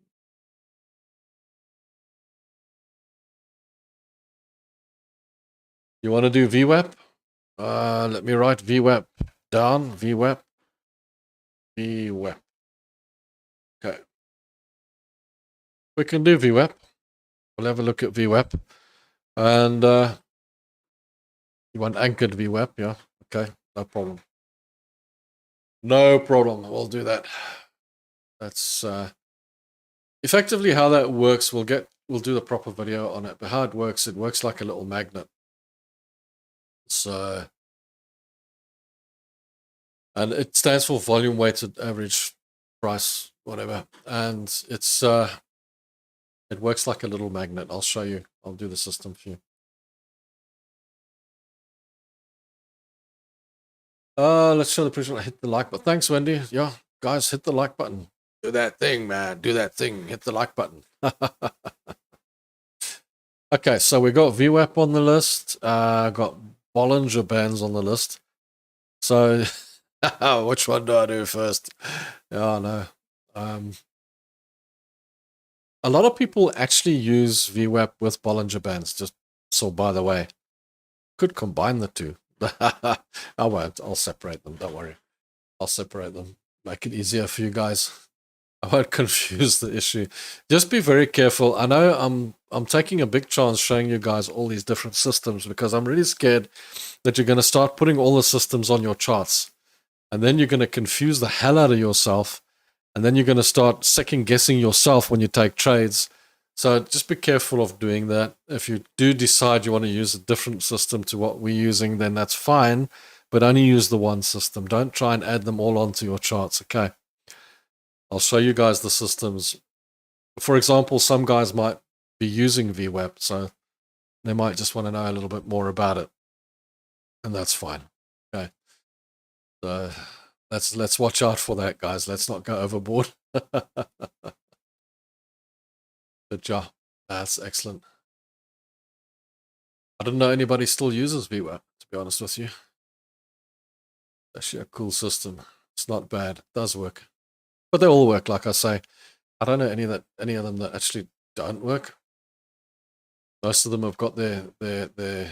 You want to do VWAP? Let me write VWAP down. VWAP. VWAP. Okay. We can do VWAP. We'll have a look at VWAP. And you want anchored VWAP, yeah? Okay, no problem. No problem. We'll do that. That's effectively how that works. We'll do the proper video on it. But how it works like a little magnet. So, and it stands for volume weighted average price, whatever. And it's it works like a little magnet. I'll show you. I'll do the system for you. Let's show the pressure. Hit the like button. Thanks, Wendy. Yeah, guys, hit the like button. Do that thing, man. Do that thing. Hit the like button. Okay, so we got VWAP on the list. Got Bollinger Bands on the list. So, which one do I do first? Yeah, no. A lot of people actually use VWAP with Bollinger Bands. Just so, by the way, could combine the two. I won't. I'll separate them. Don't worry. I'll separate them. Make it easier for you guys. I won't confuse the issue. Just be very careful. I know I'm taking a big chance showing you guys all these different systems because I'm really scared that you're going to start putting all the systems on your charts. And then you're going to confuse the hell out of yourself. And then you're going to start second guessing yourself when you take trades. So just be careful of doing that. If you do decide you want to use a different system to what we're using, then that's fine. But only use the one system. Don't try and add them all onto your charts, okay? I'll show you guys the systems. For example, some guys might be using VWAP, so they might just want to know a little bit more about it. And that's fine. Okay. So let's watch out for that, guys. Let's not go overboard. Good job. That's excellent. I didn't know anybody still uses VWAP, to be honest with you. Actually a cool system. It's not bad. It does work. But they all work, like I say. I don't know any of them that actually don't work. Most of them have got their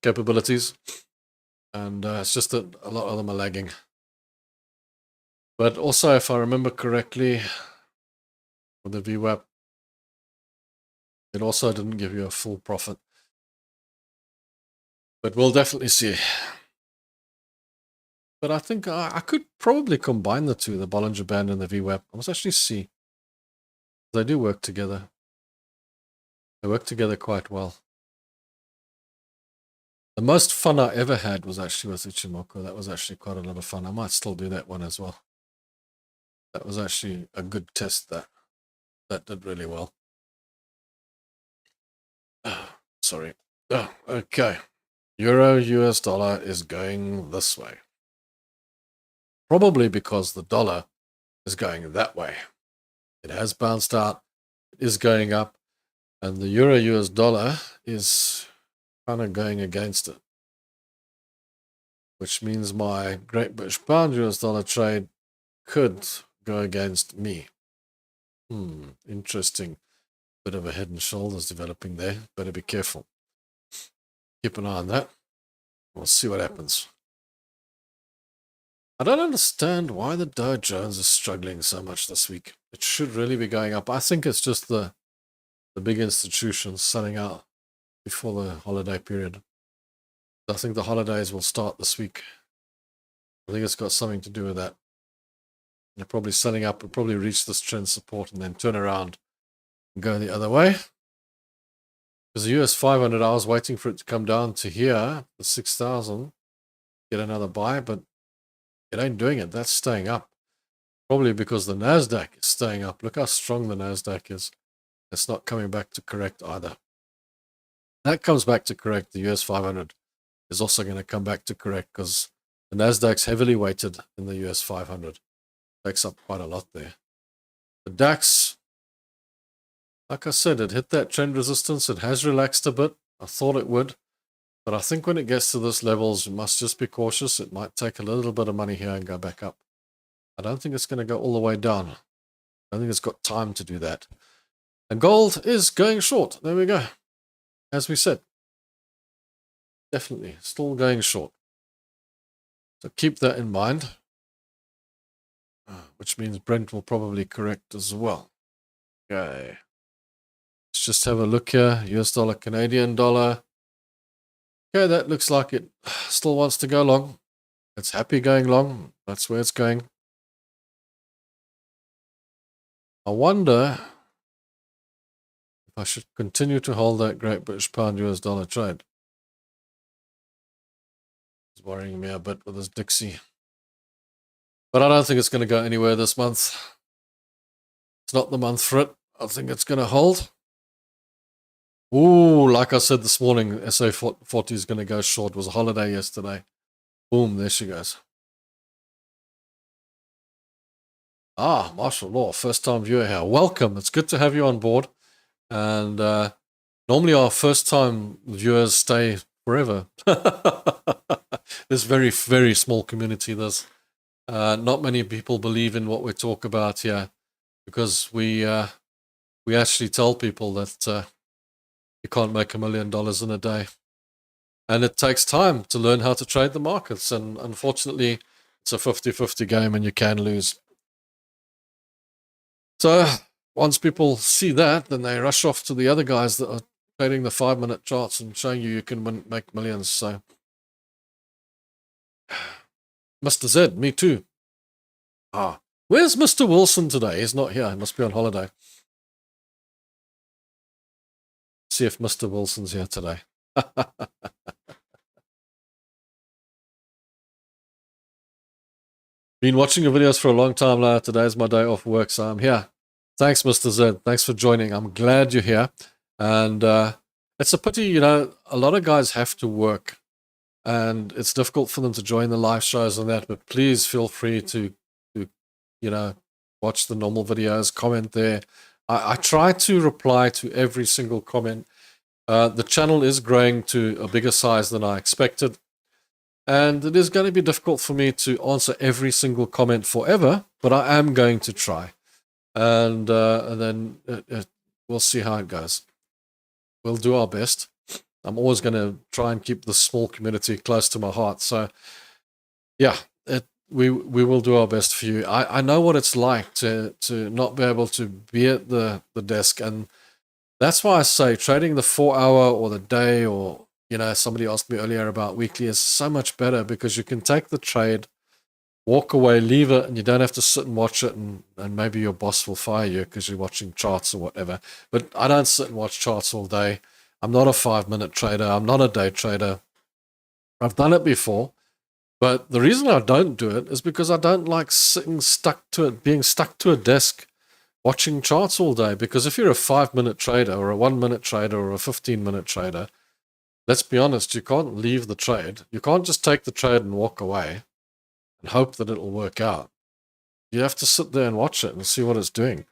capabilities. And it's just that a lot of them are lagging. But also, if I remember correctly, with the VWAP, it also didn't give you a full profit. But we'll definitely see. But I think I could probably combine the two, the Bollinger Band and the VWAP. Let's actually see. They do work together. They work together quite well. The most fun I ever had was actually with Ichimoku. That was actually quite a lot of fun. I might still do that one as well. That was actually a good test. That did really well. Sorry. Oh, okay. Euro US dollar is going this way. Probably because the dollar is going that way. It has bounced out. It is going up. And the Euro US dollar is kind of going against it. Which means my Great British Pound US dollar trade could go against me. Interesting. Bit of a head and shoulders developing there. Better be careful. Keep an eye on that. We'll see what happens. I don't understand why the Dow Jones is struggling so much this week. It should really be going up. I think it's just the big institutions selling out before the holiday period. I think the holidays will start this week. I think it's got something to do with that. They're probably selling up and probably reach this trend support and then turn around and go the other way. Because the US 500, I was waiting for it to come down to here, the 6,000, get another buy, but it ain't doing it. That's staying up. Probably because the NASDAQ is staying up. Look how strong the NASDAQ is. It's not coming back to correct either. That comes back to correct. The US 500 is also going to come back to correct because the NASDAQ's heavily weighted in the US 500. Takes up quite a lot there. The DAX, like I said, it hit that trend resistance. It has relaxed a bit. I thought it would. But I think when it gets to this levels, you must just be cautious. It might take a little bit of money here and go back up. I don't think it's going to go all the way down. I don't think it's got time to do that. And gold is going short. There we go. As we said. Definitely still going short. So keep that in mind, which means Brent will probably correct as well. Okay. Let's just have a look here. US dollar, Canadian dollar. Okay, that looks like it still wants to go long. It's happy going long. That's where it's going. I wonder if I should continue to hold that Great British Pound US dollar trade. It's worrying me a bit with this Dixie. But I don't think it's going to go anywhere this month. It's not the month for it. I think it's going to hold. Ooh, like I said this morning, SA40 is going to go short. It was a holiday yesterday. Boom, there she goes. Ah, Martial Law, first time viewer here. Welcome. It's good to have you on board. And normally our first time viewers stay forever. This very, very small community. There's not many people believe in what we talk about here, because we actually tell people that you can't make $1 million in a day. And it takes time to learn how to trade the markets. And unfortunately, it's a 50-50 game and you can lose. So once people see that, then they rush off to the other guys that are trading the 5-minute charts and showing you can make millions. So Mr. Z, me too. Ah, where's Mr. Wilson today? He's not here. He must be on holiday. See if Mr. Wilson's here today. Been watching your videos for a long time now. Today's my day off work, so I'm here. Thanks, Mr. Z. Thanks for joining. I'm glad you're here. And it's a pity, you know, a lot of guys have to work and it's difficult for them to join the live shows and that, but please feel free to you know, watch the normal videos, comment there. I try to reply to every single comment. The channel is growing to a bigger size than I expected. And it is going to be difficult for me to answer every single comment forever, but I am going to try. And then we'll see how it goes. We'll do our best. I'm always going to try and keep the small community close to my heart. So, yeah, we will do our best for you. I know what it's like to not be able to be at the desk. And that's why I say trading the 4-hour or the day, or, you know, somebody asked me earlier about weekly, is so much better because you can take the trade, walk away, leave it, and you don't have to sit and watch it, and maybe your boss will fire you because you're watching charts or whatever. But I don't sit and watch charts all day. I'm not a 5-minute trader. I'm not a day trader. I've done it before. But the reason I don't do it is because I don't like being stuck to a desk watching charts all day. Because if you're a 5-minute trader or a 1-minute trader or a 15-minute trader, let's be honest, you can't leave the trade. You can't just take the trade and walk away and hope that it'll work out. You have to sit there and watch it and see what it's doing.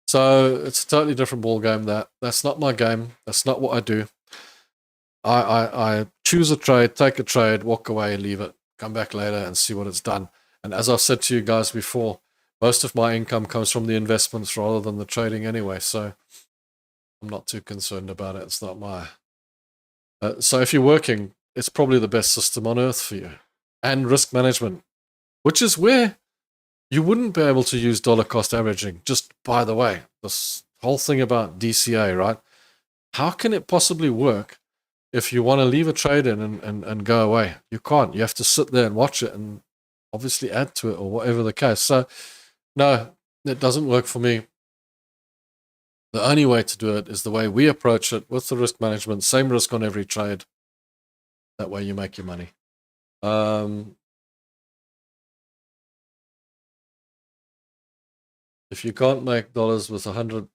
So it's a totally different ball game. That's not my game. That's not what I do. I choose a trade, take a trade, walk away, leave it. Come back later and see what it's done. And as I've said to you guys before, most of my income comes from the investments rather than the trading anyway. So I'm not too concerned about it. It's not my... so if you're working, it's probably the best system on earth for you. And risk management, which is where you wouldn't be able to use dollar cost averaging. Just by the way, this whole thing about DCA, right? How can it possibly work if you want to leave a trade in and go away? You can't. You have to sit there and watch it and obviously add to it or whatever the case. So, no, it doesn't work for me. The only way to do it is the way we approach it with the risk management. Same risk on every trade. That way you make your money. If you can't make dollars with 100,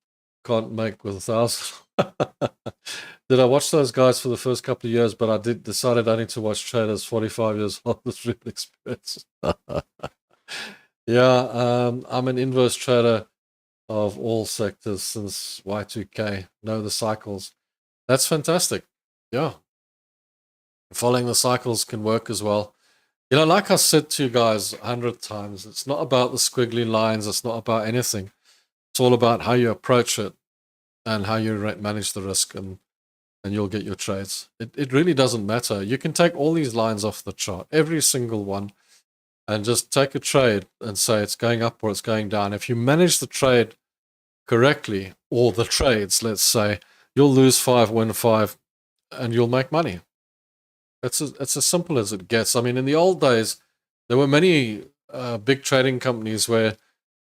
can't make with 1,000. Did I watch those guys for the first couple of years, but I decided I need to watch traders 45 years old with real experience. Yeah, I'm an inverse trader of all sectors since Y2K. Know the cycles. That's fantastic. Yeah. Following the cycles can work as well. You know, like I said to you guys 100 times, it's not about the squiggly lines. It's not about anything. It's all about how you approach it and how you manage the risk. And and you'll get your trades. It really doesn't matter. You can take all these lines off the chart, every single one, and just take a trade and say it's going up or it's going down. If you manage the trade correctly, or the trades, let's say, you'll lose 5, win 5, and you'll make money. It's as simple as it gets. I mean, in the old days, there were many big trading companies where,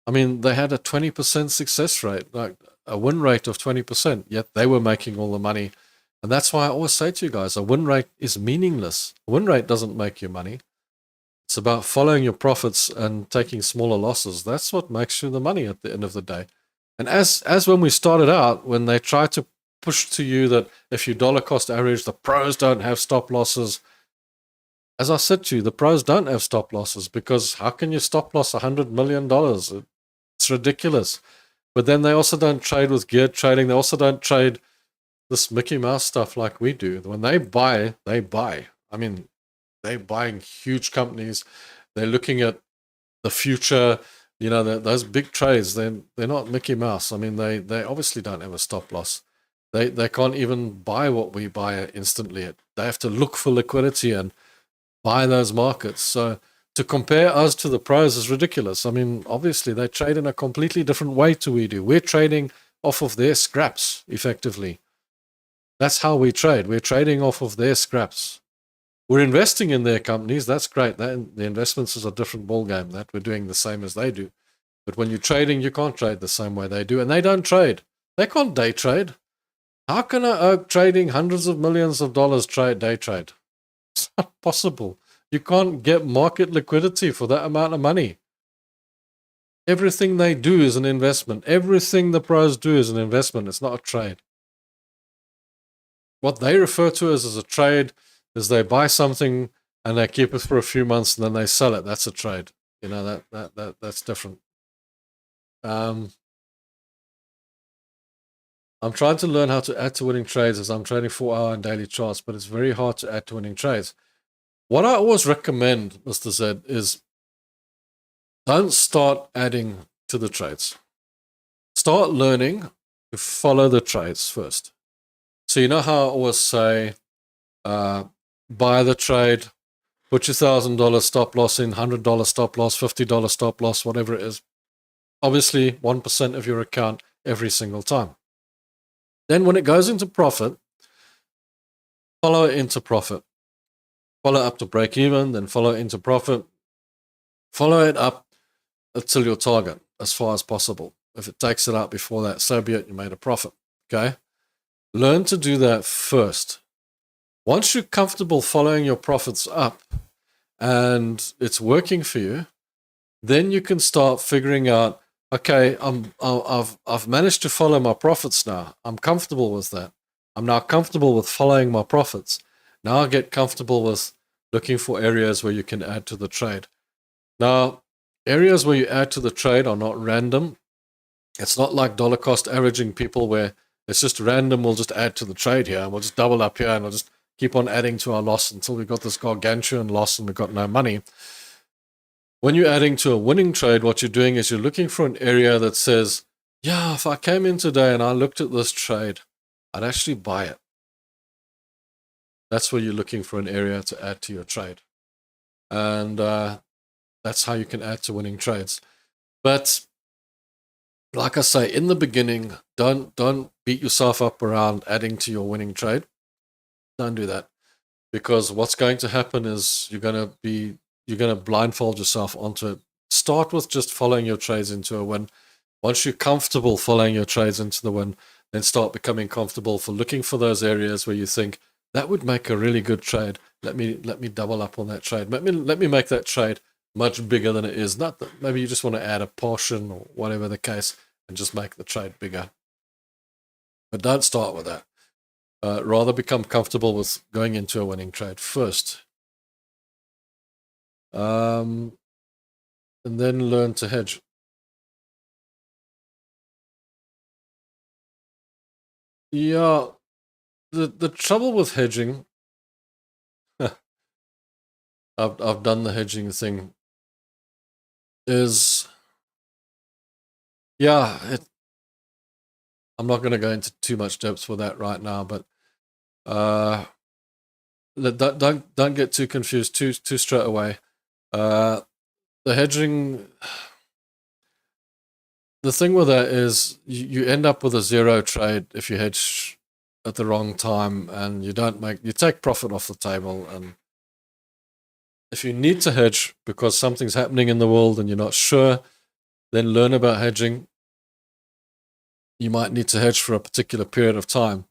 I mean, they had a 20% success rate, like a win rate of 20%, yet they were making all the money. And that's why I always say to you guys, a win rate is meaningless. A win rate doesn't make you money. It's about following your profits and taking smaller losses. That's what makes you the money at the end of the day. And as when we started out, when they tried to push to you that if you dollar cost average, the pros don't have stop losses. As I said to you, the pros don't have stop losses, because how can you stop loss $100 million? It's ridiculous. But then they also don't trade with geared trading. They also don't trade this Mickey Mouse stuff like we do. When they buy, they buy. I mean, they're buying huge companies. They're looking at the future. You know, those big trades, they're not Mickey Mouse. I mean, they obviously don't have a stop loss. They can't even buy what we buy instantly. They have to look for liquidity and buy those markets. So to compare us to the pros is ridiculous. I mean, obviously, they trade in a completely different way to we do. We're trading off of their scraps, effectively. That's how we trade. We're trading off of their scraps. We're investing in their companies. That's great. The investments is a different ballgame. That we're doing the same as they do. But when you're trading, you can't trade the same way they do. And they don't trade. They can't day trade. How can a oak trading hundreds of millions of dollars day trade? It's not possible. You can't get market liquidity for that amount of money. Everything they do is an investment. Everything the pros do is an investment. It's not a trade. What they refer to as a trade is they buy something and they keep it for a few months and then they sell it. That's a trade. You know, that's different. I'm trying to learn how to add to winning trades as I'm trading 4-hour and daily charts, but it's very hard to add to winning trades. What I always recommend, Mr. Z, is don't start adding to the trades. Start learning to follow the trades first. So you know how I always say, buy the trade, put your $1,000 stop loss in, $100 stop loss, $50 stop loss, whatever it is. Obviously, 1% of your account every single time. Then when it goes into profit, follow it into profit. Follow up to break even, then follow it into profit. Follow it up until your target as far as possible. If it takes it out before that, so be it, you made a profit. Okay? Learn to do that first. Once you're comfortable following your profits up and it's working for you, then you can start figuring out, okay, I've managed to follow my profits now. I'm comfortable with that. I'm now comfortable with following my profits. Now I get comfortable with looking for areas where you can add to the trade. Now, areas where you add to the trade are not random. It's not like dollar cost averaging people where it's just random. We'll just add to the trade here and we'll just double up here and we'll just keep on adding to our loss until we've got this gargantuan loss and we've got no money. When you're adding to a winning trade, what you're doing is you're looking for an area that says, yeah, if I came in today and I looked at this trade, I'd actually buy it. That's where you're looking for an area to add to your trade. And that's how you can add to winning trades. But like I say, in the beginning, don't beat yourself up around adding to your winning trade. Don't do that. Because what's going to happen is you're going to blindfold yourself onto it. Start with just following your trades into a win. Once you're comfortable following your trades into the win, then start becoming comfortable for looking for those areas where you think that would make a really good trade. Let me double up on that trade. Let me make that trade much bigger than it is. Not that maybe you just want to add a portion or whatever the case and just make the trade bigger. But don't start with that. Rather become comfortable with going into a winning trade first. And then learn to hedge. Yeah, the trouble with hedging, I've done the hedging thing, is, yeah, I'm not going to go into too much depth for that right now, but Don't get too confused too straight away. The hedging, the thing with that is you end up with a zero trade if you hedge at the wrong time, and you take profit off the table. And if you need to hedge because something's happening in the world and you're not sure, then learn about hedging. You might need to hedge for a particular period of time,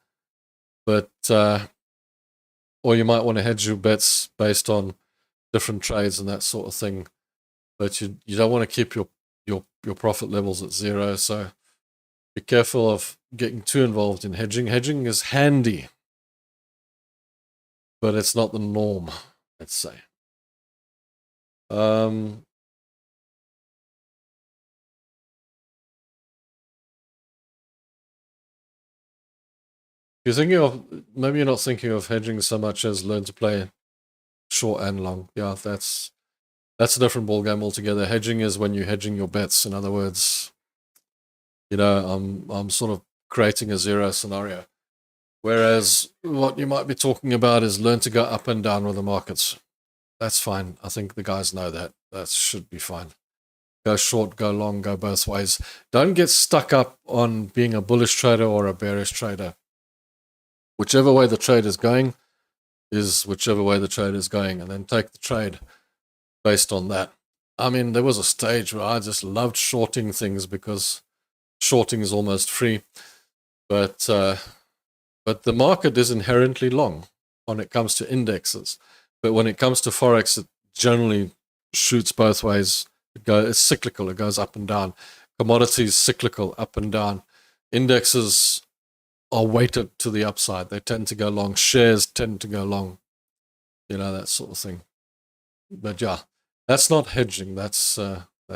but or you might want to hedge your bets based on different trades and that sort of thing. But you don't want to keep your profit levels at zero. So be careful of getting too involved in hedging. Hedging is handy, but it's not the norm, let's say. You're thinking of, maybe you're not thinking of hedging so much as learn to play short and long. Yeah, that's a different ballgame altogether. Hedging is when you're hedging your bets. In other words, I'm sort of creating a zero scenario. Whereas what you might be talking about is learn to go up and down with the markets. That's fine. I think the guys know that. That should be fine. Go short, go long, go both ways. Don't get stuck up on being a bullish trader or a bearish trader. Whichever way the trade is going is whichever way the trade is going, and then take the trade based on that. I mean, there was a stage where I just loved shorting things because shorting is almost free. But the market is inherently long when it comes to indexes. But when it comes to Forex, it generally shoots both ways. It's cyclical. It goes up and down. Commodities, cyclical, up and down. Indexes are weighted to the upside. They tend to go long. Shares tend to go long. That sort of thing. But yeah, that's not hedging. That's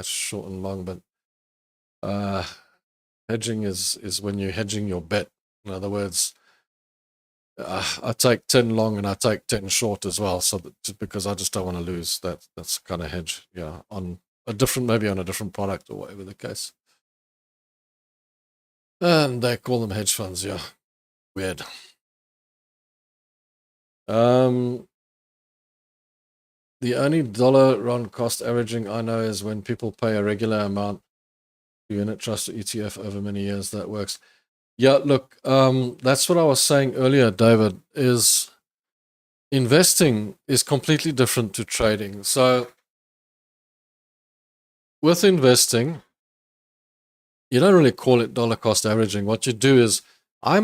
short and long. But hedging is when you're hedging your bet. In other words, I take 10 long and I take 10 short as well. So because I just don't want to lose. That's kind of hedge. Yeah, maybe on a different product or whatever the case. And they call them hedge funds. Yeah, weird. The only dollar run cost averaging I know is when people pay a regular amount to unit trust or ETF over many years. That works. Yeah, look, that's what I was saying earlier, David, is investing is completely different to trading. So with investing, you don't really call it dollar cost averaging. What you do is, I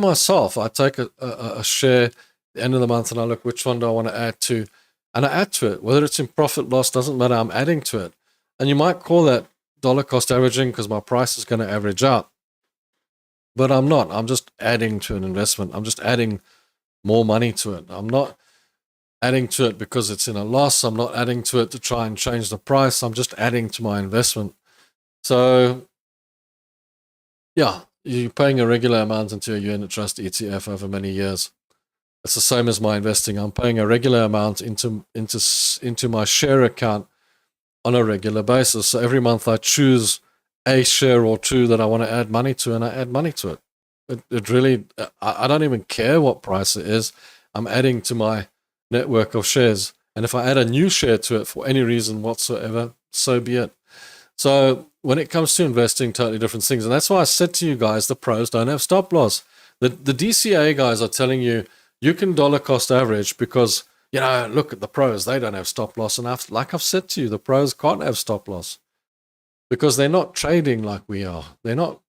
take a share at the end of the month and I look, which one do I want to add to? And I add to it. Whether it's in profit, loss, doesn't matter. I'm adding to it. And you might call that dollar cost averaging because my price is going to average out. But I'm not. I'm just adding to an investment. I'm just adding more money to it. I'm not adding to it because it's in a loss. I'm not adding to it to try and change the price. I'm just adding to my investment. So, yeah, you're paying a regular amount into a unit trust ETF over many years. It's the same as my investing. I'm paying a regular amount into my share account on a regular basis. So every month I choose a share or two that I want to add money to, and I add money to it. It really, I don't even care what price it is. I'm adding to my network of shares. And if I add a new share to it for any reason whatsoever, so be it. So when it comes to investing, totally different things. And that's why I said to you guys, the pros don't have stop loss. The DCA guys are telling you, you can dollar cost average because, look at the pros. They don't have stop loss. And like I've said to you, the pros can't have stop loss because they're not trading like we are. They're not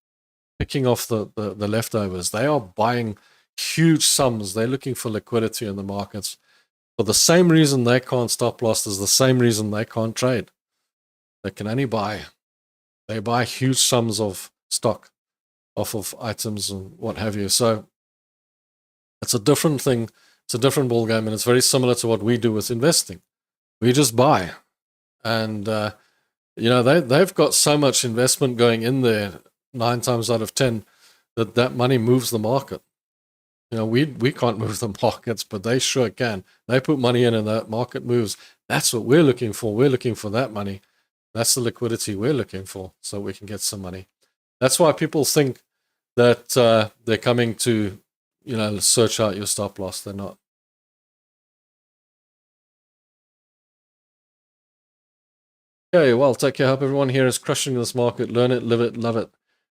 picking off the leftovers. They are buying huge sums. They're looking for liquidity in the markets. For the same reason they can't stop loss is the same reason they can't trade. They can only buy. They buy huge sums of stock off of items and what have you. So it's a different thing. It's a different ballgame, and it's very similar to what we do with investing. We just buy. And, they've got so much investment going in there, 9 times out of 10, that money moves the market. We can't move the markets, but they sure can. They put money in and that market moves. That's what we're looking for. We're looking for that money. That's the liquidity we're looking for so we can get some money. That's why people think that they're coming to search out your stop loss. They're not. Okay, well, take care. Hope everyone here is crushing this market. Learn it, live it, love it.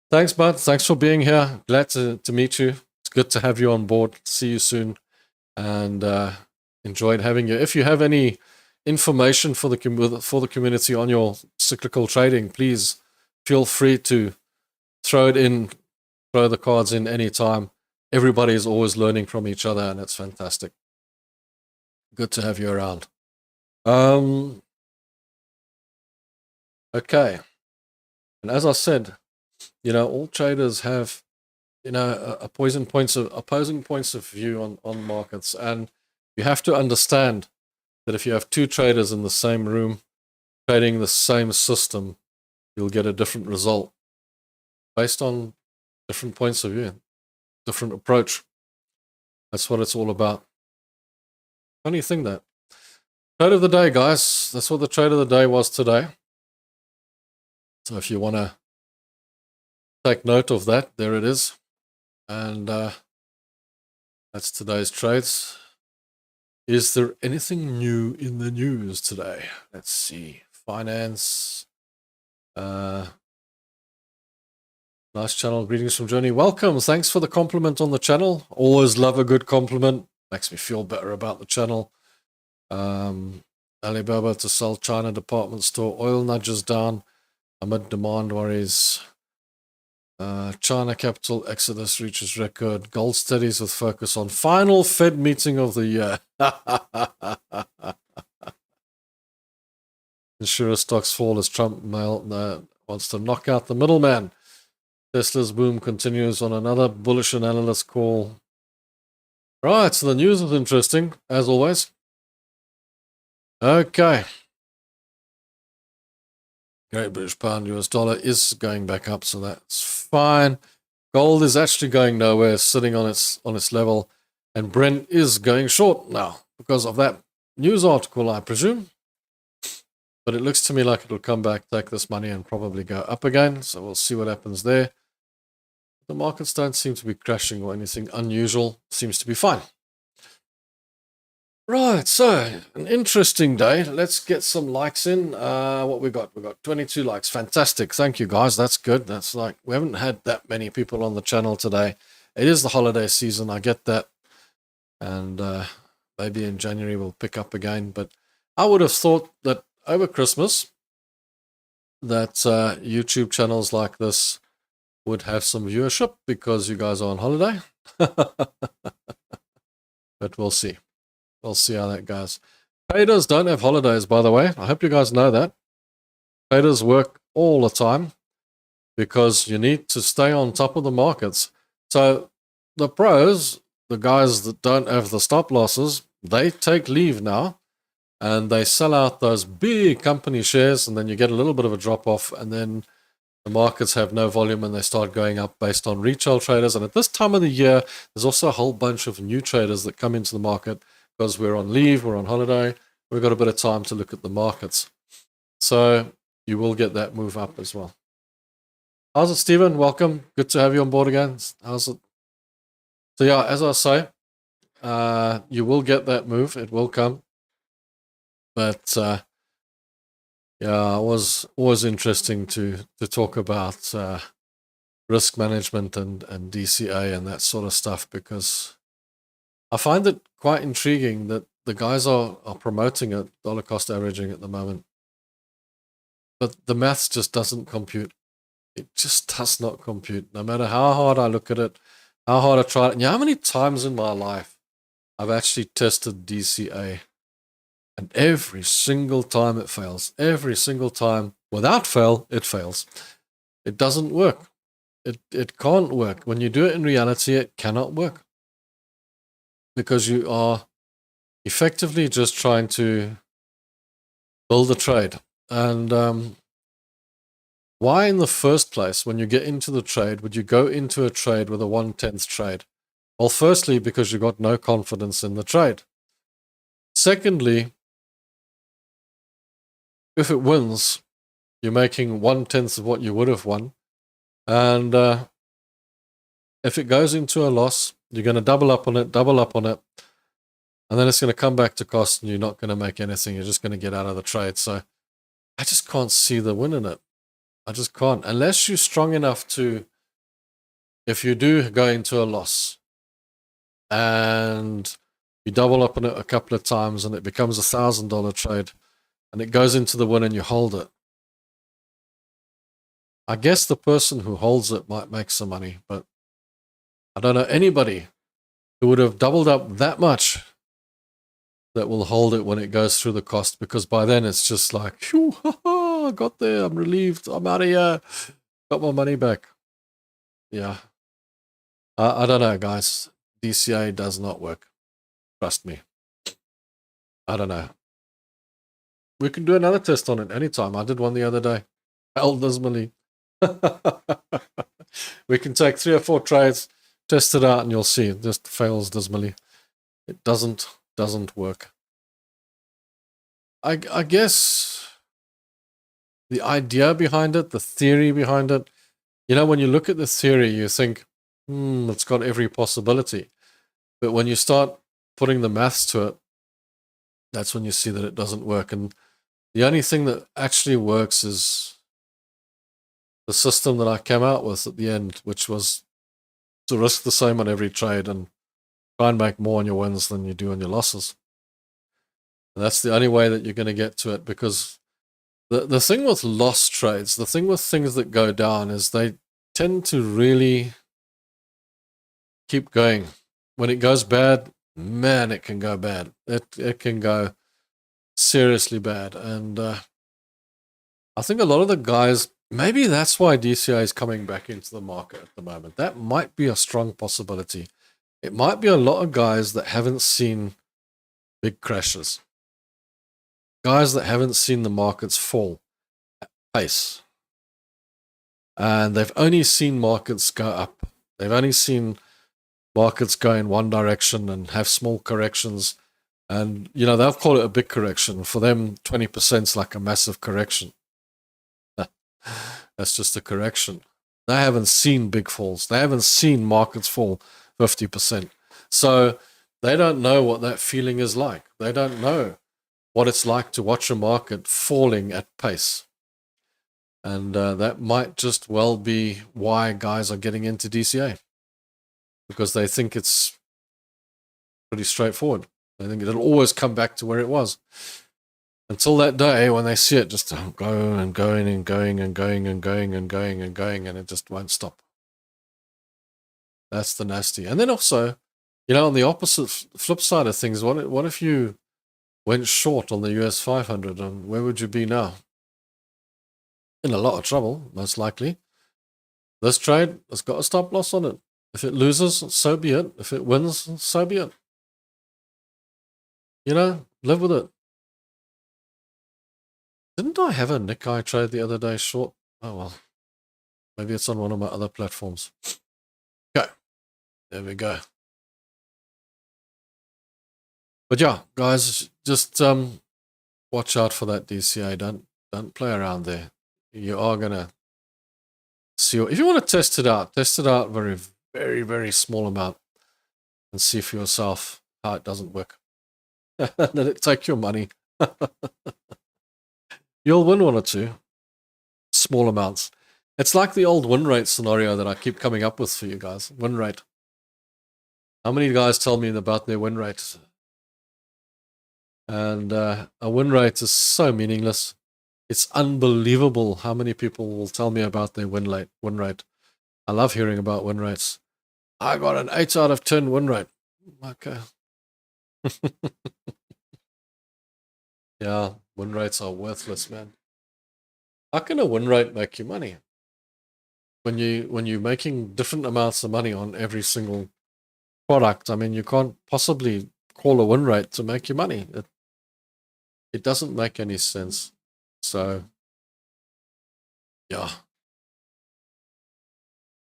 Thanks, bud. Thanks for being here. Glad to meet you. It's good to have you on board. See you soon. And enjoyed having you. If you have any information for the community on your cyclical trading, please feel free to throw the cards in anytime. Everybody is always learning from each other, and it's fantastic. Good to have you around. Okay. And as I said, all traders have, opposing points of view on markets. And you have to understand that if you have two traders in the same room trading the same system, you'll get a different result based on different points of view, different approach. That's what it's all about. Funny thing that. Trade of the day, guys. That's what the trade of the day was today. So if you want to take note of that, there it is. And that's today's trades. Is there anything new in the news today? Let's see. Finance. Nice channel. Greetings from Journey. Welcome. Thanks for the compliment on the channel. Always love a good compliment. Makes me feel better about the channel. Alibaba to sell China department store. Oil nudges down amid demand worries. China capital exodus reaches record. Gold steadies with focus on final Fed meeting of the year. Insurer stocks fall as Trump wants to knock out the middleman. Tesla's boom continues on another bullish analyst call. Right, so the news is interesting, as always. Okay. Great British Pound, US dollar is going back up, so that's fine. Gold is actually going nowhere, sitting on its level, and Brent is going short now because of that news article, I presume. But it looks to me like it'll come back, take this money, and probably go up again. So we'll see what happens there. The markets don't seem to be crashing or anything unusual. Seems to be fine. Right, so an interesting day. Let's get some likes in. What we got? We got 22 likes. Fantastic. Thank you, guys. That's good. That's like, we haven't had that many people on the channel today. It is the holiday season. I get that. And maybe in January we'll pick up again. But I would have thought that over Christmas that YouTube channels like this would have some viewership because you guys are on holiday. But we'll see. We'll see how that goes. Traders don't have holidays, by the way. I hope you guys know that. Traders work all the time because you need to stay on top of the markets. So the pros, the guys that don't have the stop losses, they take leave now and they sell out those big company shares, and then you get a little bit of a drop off, and then the markets have no volume and they start going up based on retail traders. And at this time of the year, there's also a whole bunch of new traders that come into the market because we're on leave, we're on holiday, we've got a bit of time to look at the markets. So you will get that move up as well. How's it, Stephen? Welcome. Good to have you on board again. How's it? So yeah, as I say, you will get that move. It will come. But yeah, it was always interesting to talk about risk management and DCA and that sort of stuff, because I find it quite intriguing that the guys are promoting it, dollar cost averaging at the moment. But the maths just doesn't compute. It just does not compute. No matter how hard I look at it, how hard I try it. And you know how many times in my life I've actually tested DCA, and every single time it fails. Every single time, without fail, it fails. It doesn't work. It can't work. When you do it in reality, it cannot work, because you are effectively just trying to build a trade. And why in the first place, when you get into the trade, would you go into a trade with a 1/10th trade? Well, firstly, because you got no confidence in the trade. Secondly, if it wins, you're making 1/10th of what you would have won. And if it goes into a loss, You're going to double up on it, and then it's going to come back to cost, and you're not going to make anything. You're just going to get out of the trade. So I just can't see the win in it. I just can't. Unless you're strong enough to, if you do go into a loss and you double up on it a couple of times and it becomes $1,000 trade and it goes into the win and you hold it, I guess the person who holds it might make some money, but I don't know anybody who would have doubled up that much that will hold it when it goes through the cost, because by then it's just like, phew, I got there, I'm relieved, I'm out of here, got my money back. Yeah. I don't know, guys. DCA does not work. Trust me. I don't know. We can do another test on it anytime. I did one the other day. Hell dismally. We can take 3 or 4 trades, test it out, and you'll see it just fails dismally. It doesn't work. I guess the idea behind it, the theory behind it, you know, when you look at the theory, you think, it's got every possibility. But when you start putting the maths to it, that's when you see that it doesn't work. And the only thing that actually works is the system that I came out with at the end, which was to risk the same on every trade and try and make more on your wins than you do on your losses. And that's the only way that you're going to get to it, because the thing with loss trades, the thing with things that go down, is they tend to really keep going. When it goes bad, man, it can go bad. It can go seriously bad. And I think a lot of the guys, maybe that's why DCA is coming back into the market at the moment. That might be a strong possibility. It might be a lot of guys that haven't seen big crashes. Guys that haven't seen the markets fall at pace. And they've only seen markets go up. They've only seen markets go in one direction and have small corrections. And, you know, they'll call it a big correction. For them, 20% is like a massive correction. That's just a correction. They haven't seen big falls. They haven't seen markets fall 50%. So they don't know what that feeling is like. They don't know what it's like to watch a market falling at pace. And that might just well be why guys are getting into DCA, because they think it's pretty straightforward. They think it'll always come back to where it was. Until that day when they see it just go and going and going and going and going and going and going, and it just won't stop. That's the nasty. And then also, you know, on the opposite flip side of things, what if you went short on the US 500, and where would you be now? In a lot of trouble, most likely. This trade has got a stop loss on it. If it loses, so be it. If it wins, so be it. You know, live with it. Didn't I have a Nikkei trade the other day short? Oh, well. Maybe it's on one of my other platforms. Okay. There we go. But yeah, guys, just watch out for that DCA. Don't play around there. You are going to see. If you want to test it out very, very, very small amount and see for yourself how it doesn't work. Let it take your money. You'll win 1 or 2 small amounts. It's like the old win rate scenario that I keep coming up with for you guys. Win rate. How many guys tell me about their win rate? And a win rate is so meaningless. It's unbelievable how many people will tell me about their win rate. I love hearing about win rates. I got an 8 out of 10 win rate. Okay. Yeah, win rates are worthless, man. How can a win rate make you money? When you're making different amounts of money on every single product, I mean, you can't possibly call a win rate to make you money. It doesn't make any sense. So, yeah.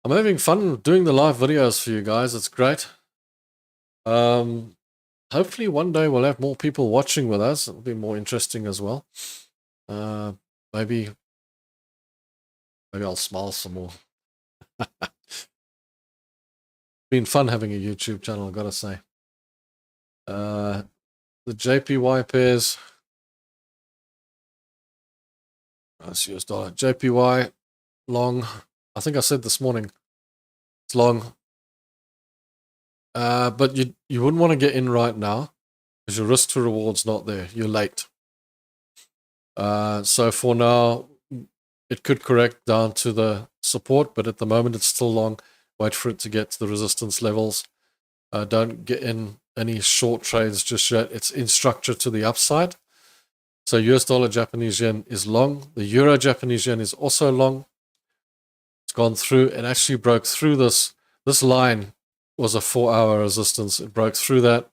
I'm having fun doing the live videos for you guys. It's great. Hopefully one day we'll have more people watching with us. It'll be more interesting as well. Maybe I'll smile some more. been fun having a YouTube channel, I've got to say. The JPY pairs. That's US dollar. JPY long. I think I said this morning it's long. But you wouldn't want to get in right now because your risk to reward's not there. You're late. So for now, it could correct down to the support, but at the moment it's still long. Wait for it to get to the resistance levels. Don't get in any short trades just yet. It's in structure to the upside. So US dollar Japanese yen is long. The euro Japanese yen is also long. It's gone through and actually broke through this. This line was a 4-hour resistance. It broke through that,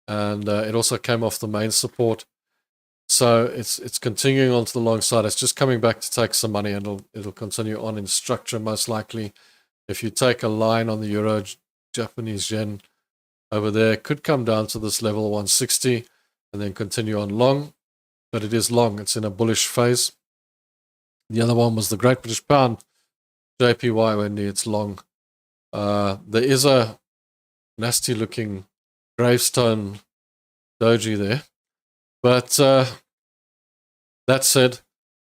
and it also came off the main support. So it's continuing on to the long side. It's just coming back to take some money, and it'll continue on in structure most likely. If you take a line on the euro Japanese yen over there, it could come down to this level 160 and then continue on long, but it is long. It's in a bullish phase. The other one was the Great British Pound, JPY, Wendy. It's long. There is a nasty looking gravestone doji there, but that said,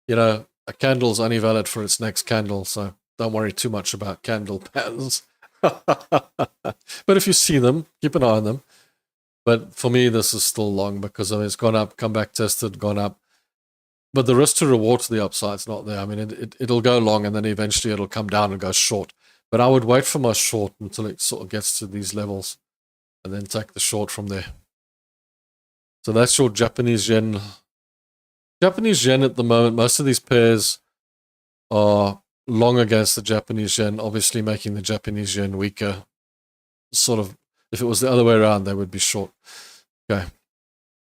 you know, a candle's only valid for its next candle, so don't worry too much about candle patterns. But if you see them, keep an eye on them. But for me, this is still long because I mean, it's gone up, come back, tested, gone up. But the risk to reward to the upside is not there. I mean, it'll go long and then eventually it'll come down and go short. But I would wait for my short until it sort of gets to these levels and then take the short from there. So that's your Japanese yen. Japanese yen at the moment, most of these pairs are long against the Japanese yen, obviously making the Japanese yen weaker. Sort of, if it was the other way around, they would be short. Okay.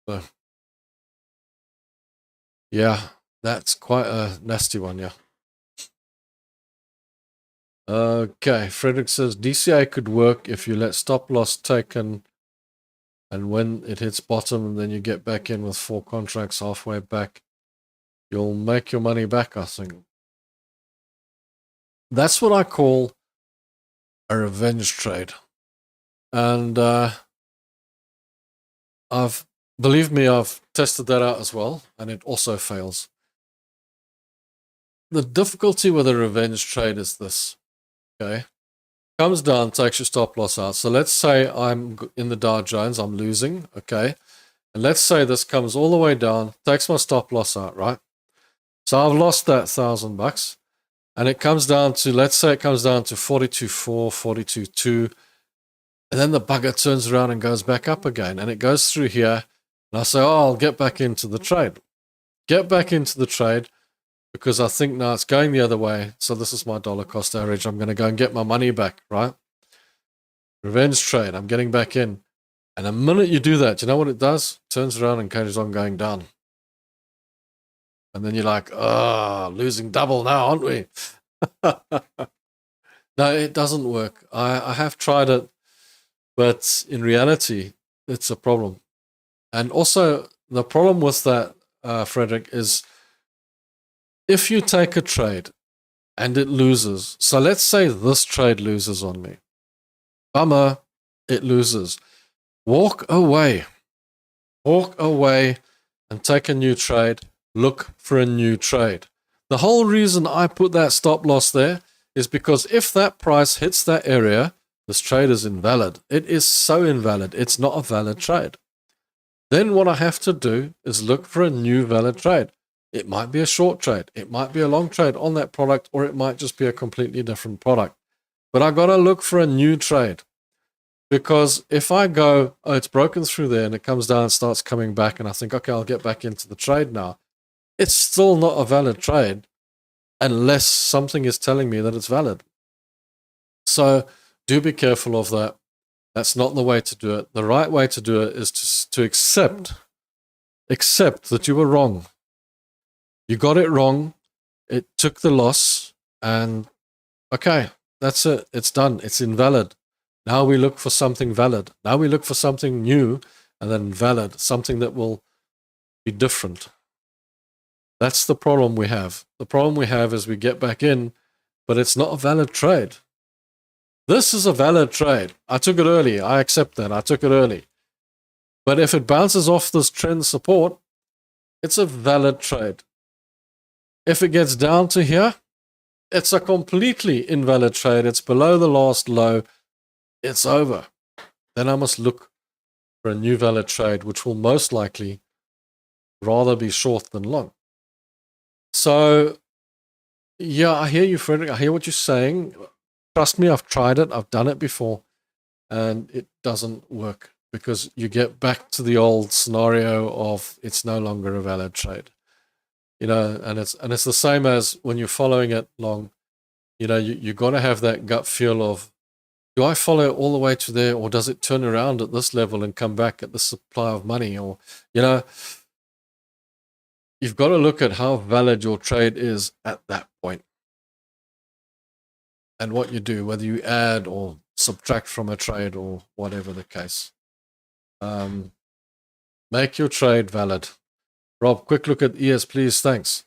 So, yeah, that's quite a nasty one, yeah. Okay, Frederick says DCA could work if you let stop loss taken and when it hits bottom and then you get back in with 4 contracts halfway back, you'll make your money back, I think. That's what I call a revenge trade. And believe me, I've tested that out as well, and it also fails. The difficulty with a revenge trade is this, okay? Comes down, takes your stop loss out. So let's say I'm in the Dow Jones, I'm losing, okay? And let's say this comes all the way down, takes my stop loss out, right? So I've lost that $1,000. And it comes down to, let's say it comes down to 42.4, 42.2. And then the bugger turns around and goes back up again. And it goes through here. And I say, oh, I'll get back into the trade. Get back into the trade because I think now it's going the other way. So this is my dollar cost average. I'm going to go and get my money back, right? Revenge trade. I'm getting back in. And the minute you do that, you know what it does? It turns around and carries on going down. And then you're like, oh, losing double now, aren't we? No, it doesn't work. I have tried it, but in reality, it's a problem. And also, the problem with that, Frederick, is if you take a trade and it loses, so let's say this trade loses on me. Bummer, it loses. Walk away. Walk away and take a new trade. Look for a new trade. The whole reason I put that stop loss there is because if that price hits that area, this trade is invalid. It is so invalid. It's not a valid trade. Then what I have to do is look for a new valid trade. It might be a short trade. It might be a long trade on that product, or it might just be a completely different product. But I got to look for a new trade. Because if I go, oh, it's broken through there and it comes down and starts coming back and I think, okay, I'll get back into the trade now. It's still not a valid trade unless something is telling me that it's valid. So do be careful of that. That's not the way to do it. The right way to do it is to accept that you were wrong. You got it wrong. It took the loss and okay, that's it. It's done. It's invalid. Now we look for something valid. Now we look for something new and then valid, something that will be different. That's the problem we have. The problem we have is we get back in, but it's not a valid trade. This is a valid trade. I took it early. I accept that. I took it early. But if it bounces off this trend support, it's a valid trade. If it gets down to here, it's a completely invalid trade. It's below the last low. It's over. Then I must look for a new valid trade, which will most likely rather be short than long. So, yeah, I hear you, Frederick. I hear what you're saying. Trust me, I've tried it. I've done it before. And it doesn't work because you get back to the old scenario of it's no longer a valid trade. You know, and it's the same as when you're following it long. You know, you got to have that gut feel of, do I follow all the way to there, or does it turn around at this level and come back at the supply of money? Or, you know, you've got to look at how valid your trade is at that point. And what you do, whether you add or subtract from a trade or whatever the case. Make your trade valid. Rob, quick look at ES, please. Thanks.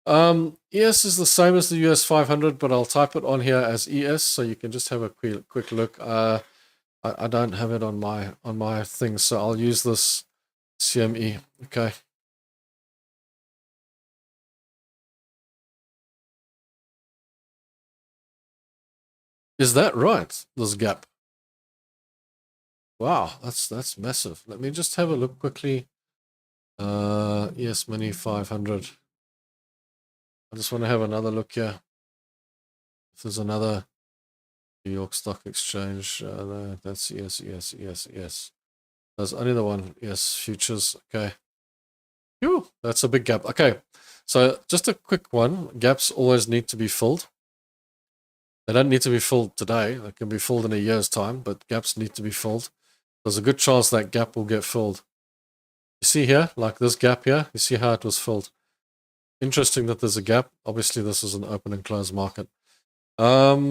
ES is the same as the US 500, but I'll type it on here as ES, so you can just have a quick look. I don't have it on my thing, so I'll use this CME. Okay. Is that right? This gap. Wow, that's massive. Let me just have a look quickly. ES Mini 500. I just want to have another look here. If there's another New York Stock Exchange, that's ES. There's only the one, ES Futures. Okay. Whew, that's a big gap. Okay, so just a quick one. Gaps always need to be filled. They don't need to be filled today. They can be filled in a year's time, but gaps need to be filled. There's a good chance that gap will get filled. You see here, like this gap here, you see how it was filled. Interesting that there's a gap. Obviously, this is an open and closed market. But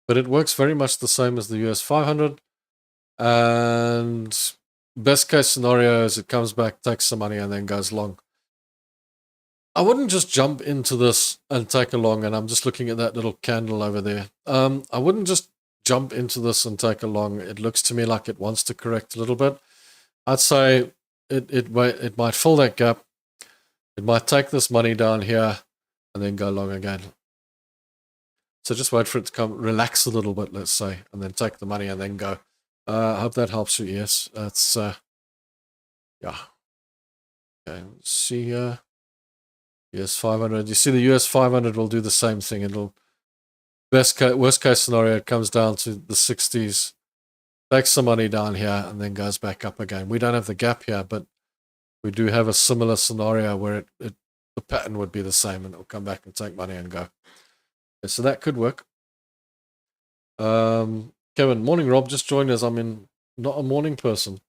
it works very much the same as the US 500. And best case scenario is it comes back, takes some money, and then goes long. I wouldn't just jump into this and take a long, and I'm just looking at that little candle over there. I wouldn't just jump into this and take a long. It looks to me like it wants to correct a little bit. I'd say it might fill that gap. It might take this money down here and then go long again. So just wait for it to come, relax a little bit, let's say, and then take the money and then go. I hope that helps you. Yes, that's yeah. Okay, let's see here. US 500. You see the US 500 will do the same thing. It'll worst case scenario, it comes down to the 60s, takes some money down here, and then goes back up again. We don't have the gap here, but we do have a similar scenario where the pattern would be the same, and it'll come back and take money and go. Okay, so that could work. Kevin, morning, Rob. Just joined us. I'm not a morning person.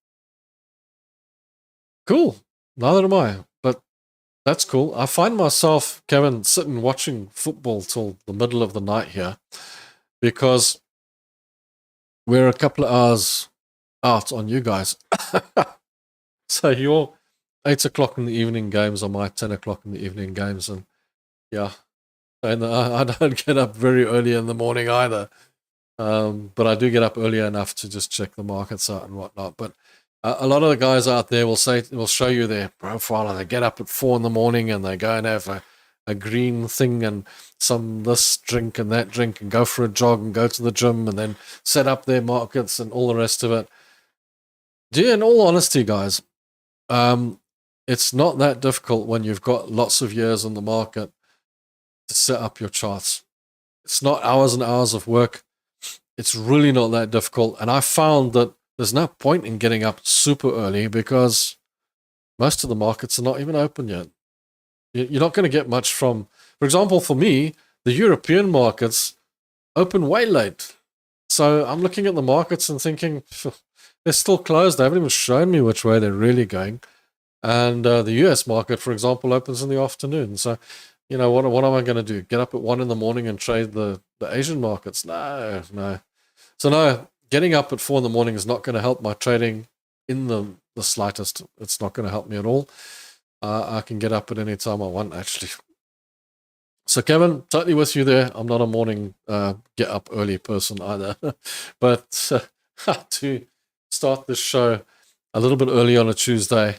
Cool. Neither am I, but that's cool. I find myself, Kevin, sitting watching football till the middle of the night here because we're a couple of hours out on you guys. So your 8 o'clock in the evening games are my 10 o'clock in the evening games. And yeah, and I don't get up very early in the morning either. But I do get up early enough to just check the markets out and whatnot. But a lot of the guys out there will show you their profile, and they get up at 4 in the morning and they go and have a green thing and some this drink and that drink and go for a jog and go to the gym and then set up their markets and all the rest of it. In all honesty, guys, it's not that difficult when you've got lots of years in the market to set up your charts. It's not hours and hours of work. It's really not that difficult. And I found that there's no point in getting up super early because most of the markets are not even open yet. You're not going to get much from, for example, for me, the European markets open way late. So I'm looking at the markets and thinking, they're still closed. They haven't even shown me which way they're really going. And the US market, for example, opens in the afternoon. So, you know, what am I going to do? Get up at 1 in the morning and trade the Asian markets? No. So no, getting up at 4 in the morning is not going to help my trading in the slightest. It's not going to help me at all. I can get up at any time I want, actually. So Kevin, totally with you there. I'm not a morning get up early person either, but to start this show a little bit early on a Tuesday,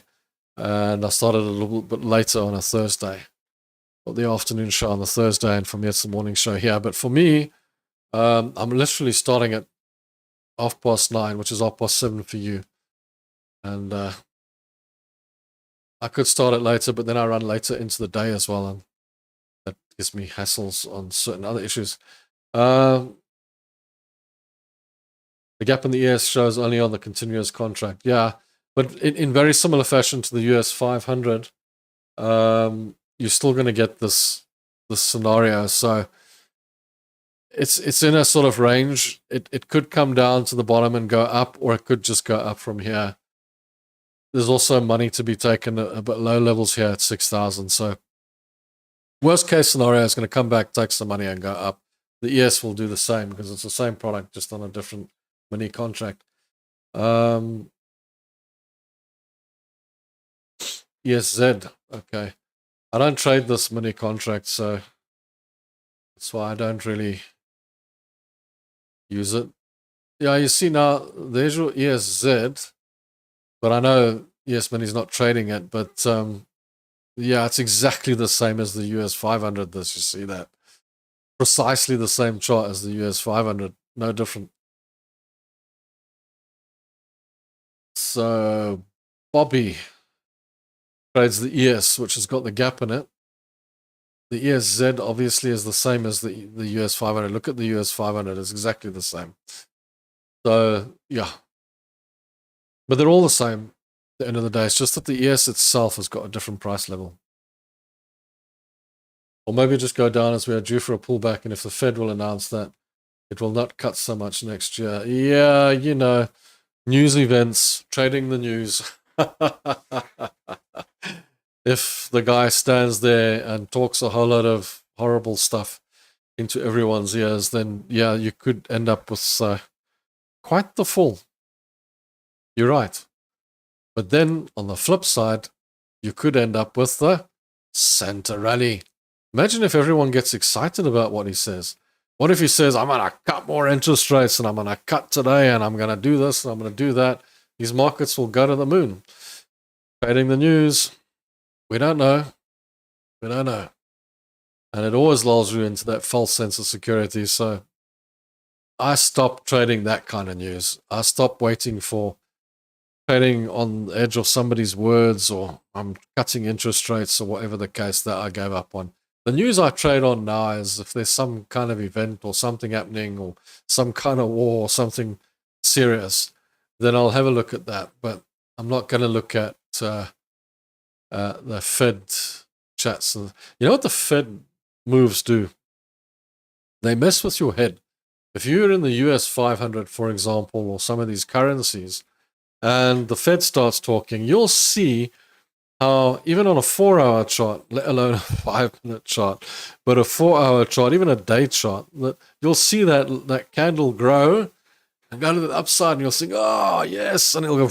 and I started a little bit later on a Thursday, or the afternoon show on the Thursday, and for me it's the morning show here. But for me, I'm literally starting at 9:30, which is 7:30 for you, and I could start it later, but then I run later into the day as well, and that gives me hassles on certain other issues. The gap in the ES shows only on the continuous contract. Yeah, but in very similar fashion to the US 500, you're still going to get this scenario. So it's in a sort of range. It could come down to the bottom and go up, or it could just go up from here. There's also money to be taken at low levels here at 6,000. So worst case scenario is going to come back, take some money, and go up. The ES will do the same because it's the same product, just on a different mini contract. ESZ, okay. I don't trade this mini contract, so that's why I don't really use it. Yeah, you see now, there's your ESZ, but I know ES Mini's not trading it, but yeah, it's exactly the same as the US 500. This, you see that? Precisely the same chart as the US 500, no different. So Bobby trades the ES, which has got the gap in it. The ESZ obviously is the same as the US 500. Look at the US 500, it's exactly the same. So yeah, but they're all the same at the end of the day. It's just that the ES itself has got a different price level. Or maybe just go down as we are due for a pullback, and if the Fed will announce that it will not cut so much next year. Yeah, you know, news events, trading the news. If the guy stands there and talks a whole lot of horrible stuff into everyone's ears, then yeah, you could end up with quite the fall. You're right. But then on the flip side, you could end up with the Santa rally. Imagine if everyone gets excited about what he says. What if he says, I'm going to cut more interest rates, and I'm going to cut today, and I'm going to do this, and I'm going to do that? These markets will go to the moon. Trading the news, we don't know. We don't know. And it always lulls you into that false sense of security. So I stopped trading that kind of news. I stopped waiting for trading on the edge of somebody's words, or I'm cutting interest rates, or whatever the case, that I gave up on. The news I trade on now is if there's some kind of event or something happening, or some kind of war or something serious, then I'll have a look at that. But I'm not going to look at the Fed chats. You know what the Fed moves do? They mess with your head. If you're in the US 500, for example, or some of these currencies, and the Fed starts talking, you'll see how even on a 4-hour chart, let alone a 5-minute chart, but a 4-hour chart, even a day chart, you'll see that candle grow and go to the upside, and you'll think, oh, yes, and it'll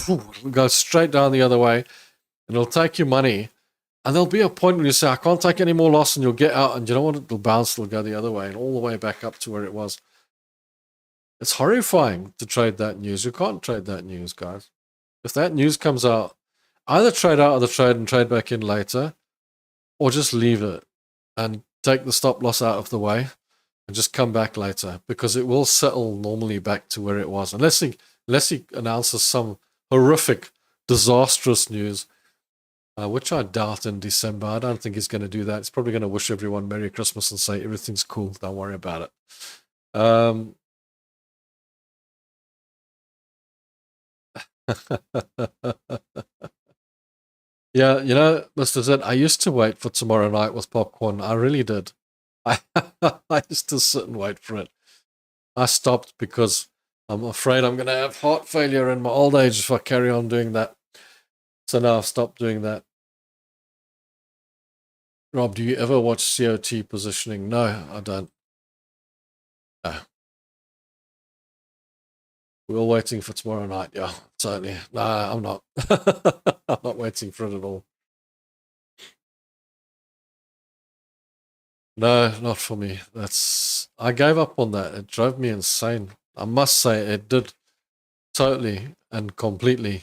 go straight down the other way, and it'll take you money. And there'll be a point when you say, I can't take any more loss, and you'll get out, and you know what? It'll bounce, it'll go the other way, and all the way back up to where it was. It's horrifying to trade that news. You can't trade that news, guys. If that news comes out, either trade out of the trade and trade back in later, or just leave it and take the stop loss out of the way and just come back later, because it will settle normally back to where it was. Unless he announces some horrific, disastrous news, which I doubt in December. I don't think he's going to do that. He's probably going to wish everyone Merry Christmas and say everything's cool, don't worry about it. Yeah, you know, Mr. Z, I used to wait for tomorrow night with popcorn. I really did. I used to sit and wait for it. I stopped because I'm afraid I'm going to have heart failure in my old age if I carry on doing that. So now I've stopped doing that. Rob, do you ever watch COT positioning? No, I don't. No. We're all waiting for tomorrow night. Yeah, totally. No, I'm not. I'm not waiting for it at all. No, not for me. I gave up on that. It drove me insane. I must say it did totally and completely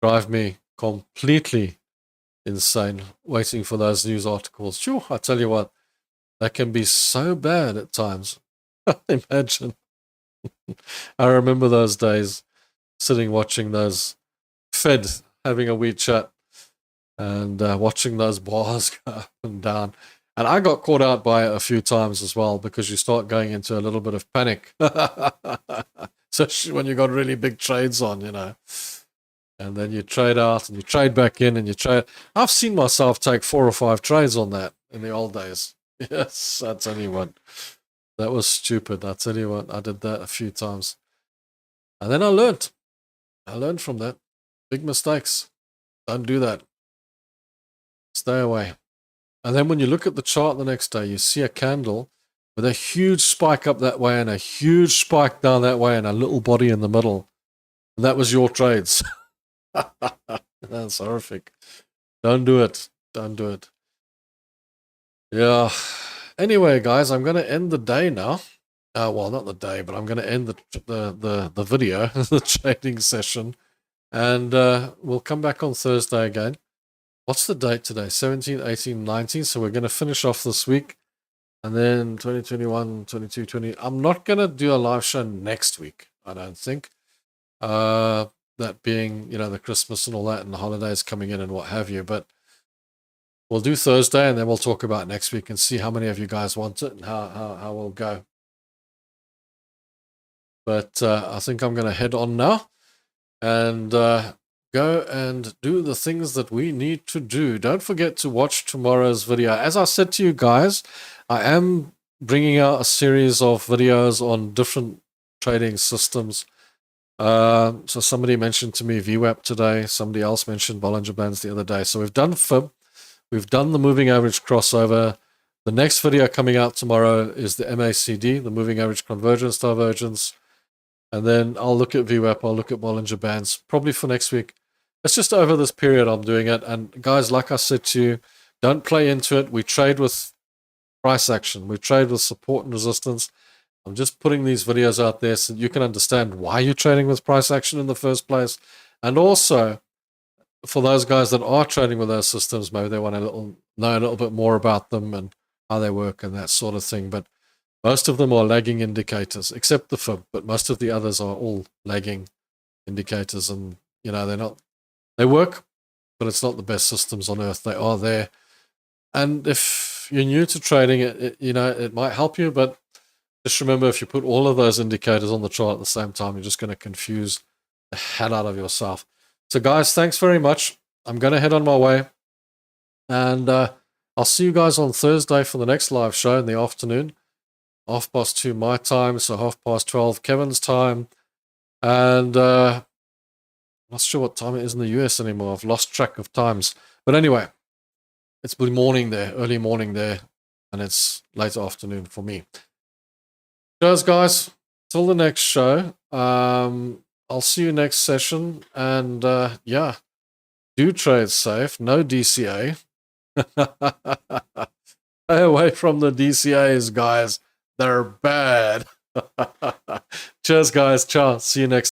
drive me completely insane waiting for those news articles. Sure, I tell you what, that can be so bad at times. Imagine. I remember those days sitting watching those Fed having a wee chat and watching those bars go up and down. And I got caught out by it a few times as well because you start going into a little bit of panic. Especially when you got really big trades on, you know. And then you trade out and you trade back in and you trade. I've seen myself take 4 or 5 trades on that in the old days. Yes, I tell you what. That was stupid. I tell you what, I did that a few times. And then I learned. I learned from that. Big mistakes. Don't do that. Stay away. And then when you look at the chart the next day, you see a candle with a huge spike up that way and a huge spike down that way and a little body in the middle. And that was your trades. That's horrific. Don't do it. Don't do it. Yeah. Anyway, guys, I'm going to end the day now. Well, not the day, but I'm going to end the video, the trading session. And we'll come back on Thursday again. What's the date today? 17, 18, 19. So we're going to finish off this week. And then 2021, 22, 20. I'm not going to do a live show next week, I don't think. That being, you know, the Christmas and all that and the holidays coming in and what have you. But we'll do Thursday and then we'll talk about next week and see how many of you guys want it and how we'll go. But I think I'm going to head on now and go and do the things that we need to do. Don't forget to watch tomorrow's video. As I said to you guys, I am bringing out a series of videos on different trading systems. So somebody mentioned to me VWAP today. Somebody else mentioned Bollinger Bands the other day. So we've done FIB. We've done the moving average crossover. The next video coming out tomorrow is the MACD, the moving average convergence divergence. And then I'll look at VWAP. I'll look at Bollinger Bands probably for next week. It's just over this period I'm doing it. And guys, like I said to you, don't play into it. We trade with price action. We trade with support and resistance. I'm just putting these videos out there so you can understand why you're trading with price action in the first place. And also, for those guys that are trading with those systems, maybe they want to know a little bit more about them and how they work and that sort of thing. But most of them are lagging indicators, except the FIB, but most of the others are all lagging indicators. And, you know, they work, but it's not the best systems on earth. They are there. And if you're new to trading, it might help you, but just remember, if you put all of those indicators on the chart at the same time, you're just going to confuse the hell out of yourself. So, guys, thanks very much. I'm going to head on my way. And I'll see you guys on Thursday for the next live show in the afternoon. 2:30 my time, so 12:30 Kevin's time. And I'm not sure what time it is in the US anymore. I've lost track of times. But anyway, it's morning there, early morning there, and it's late afternoon for me. Cheers, guys. Till the next show. I'll see you next session. And yeah, do trade safe. No DCA. Stay away from the DCAs, guys. They're bad. Cheers, guys. Ciao. See you next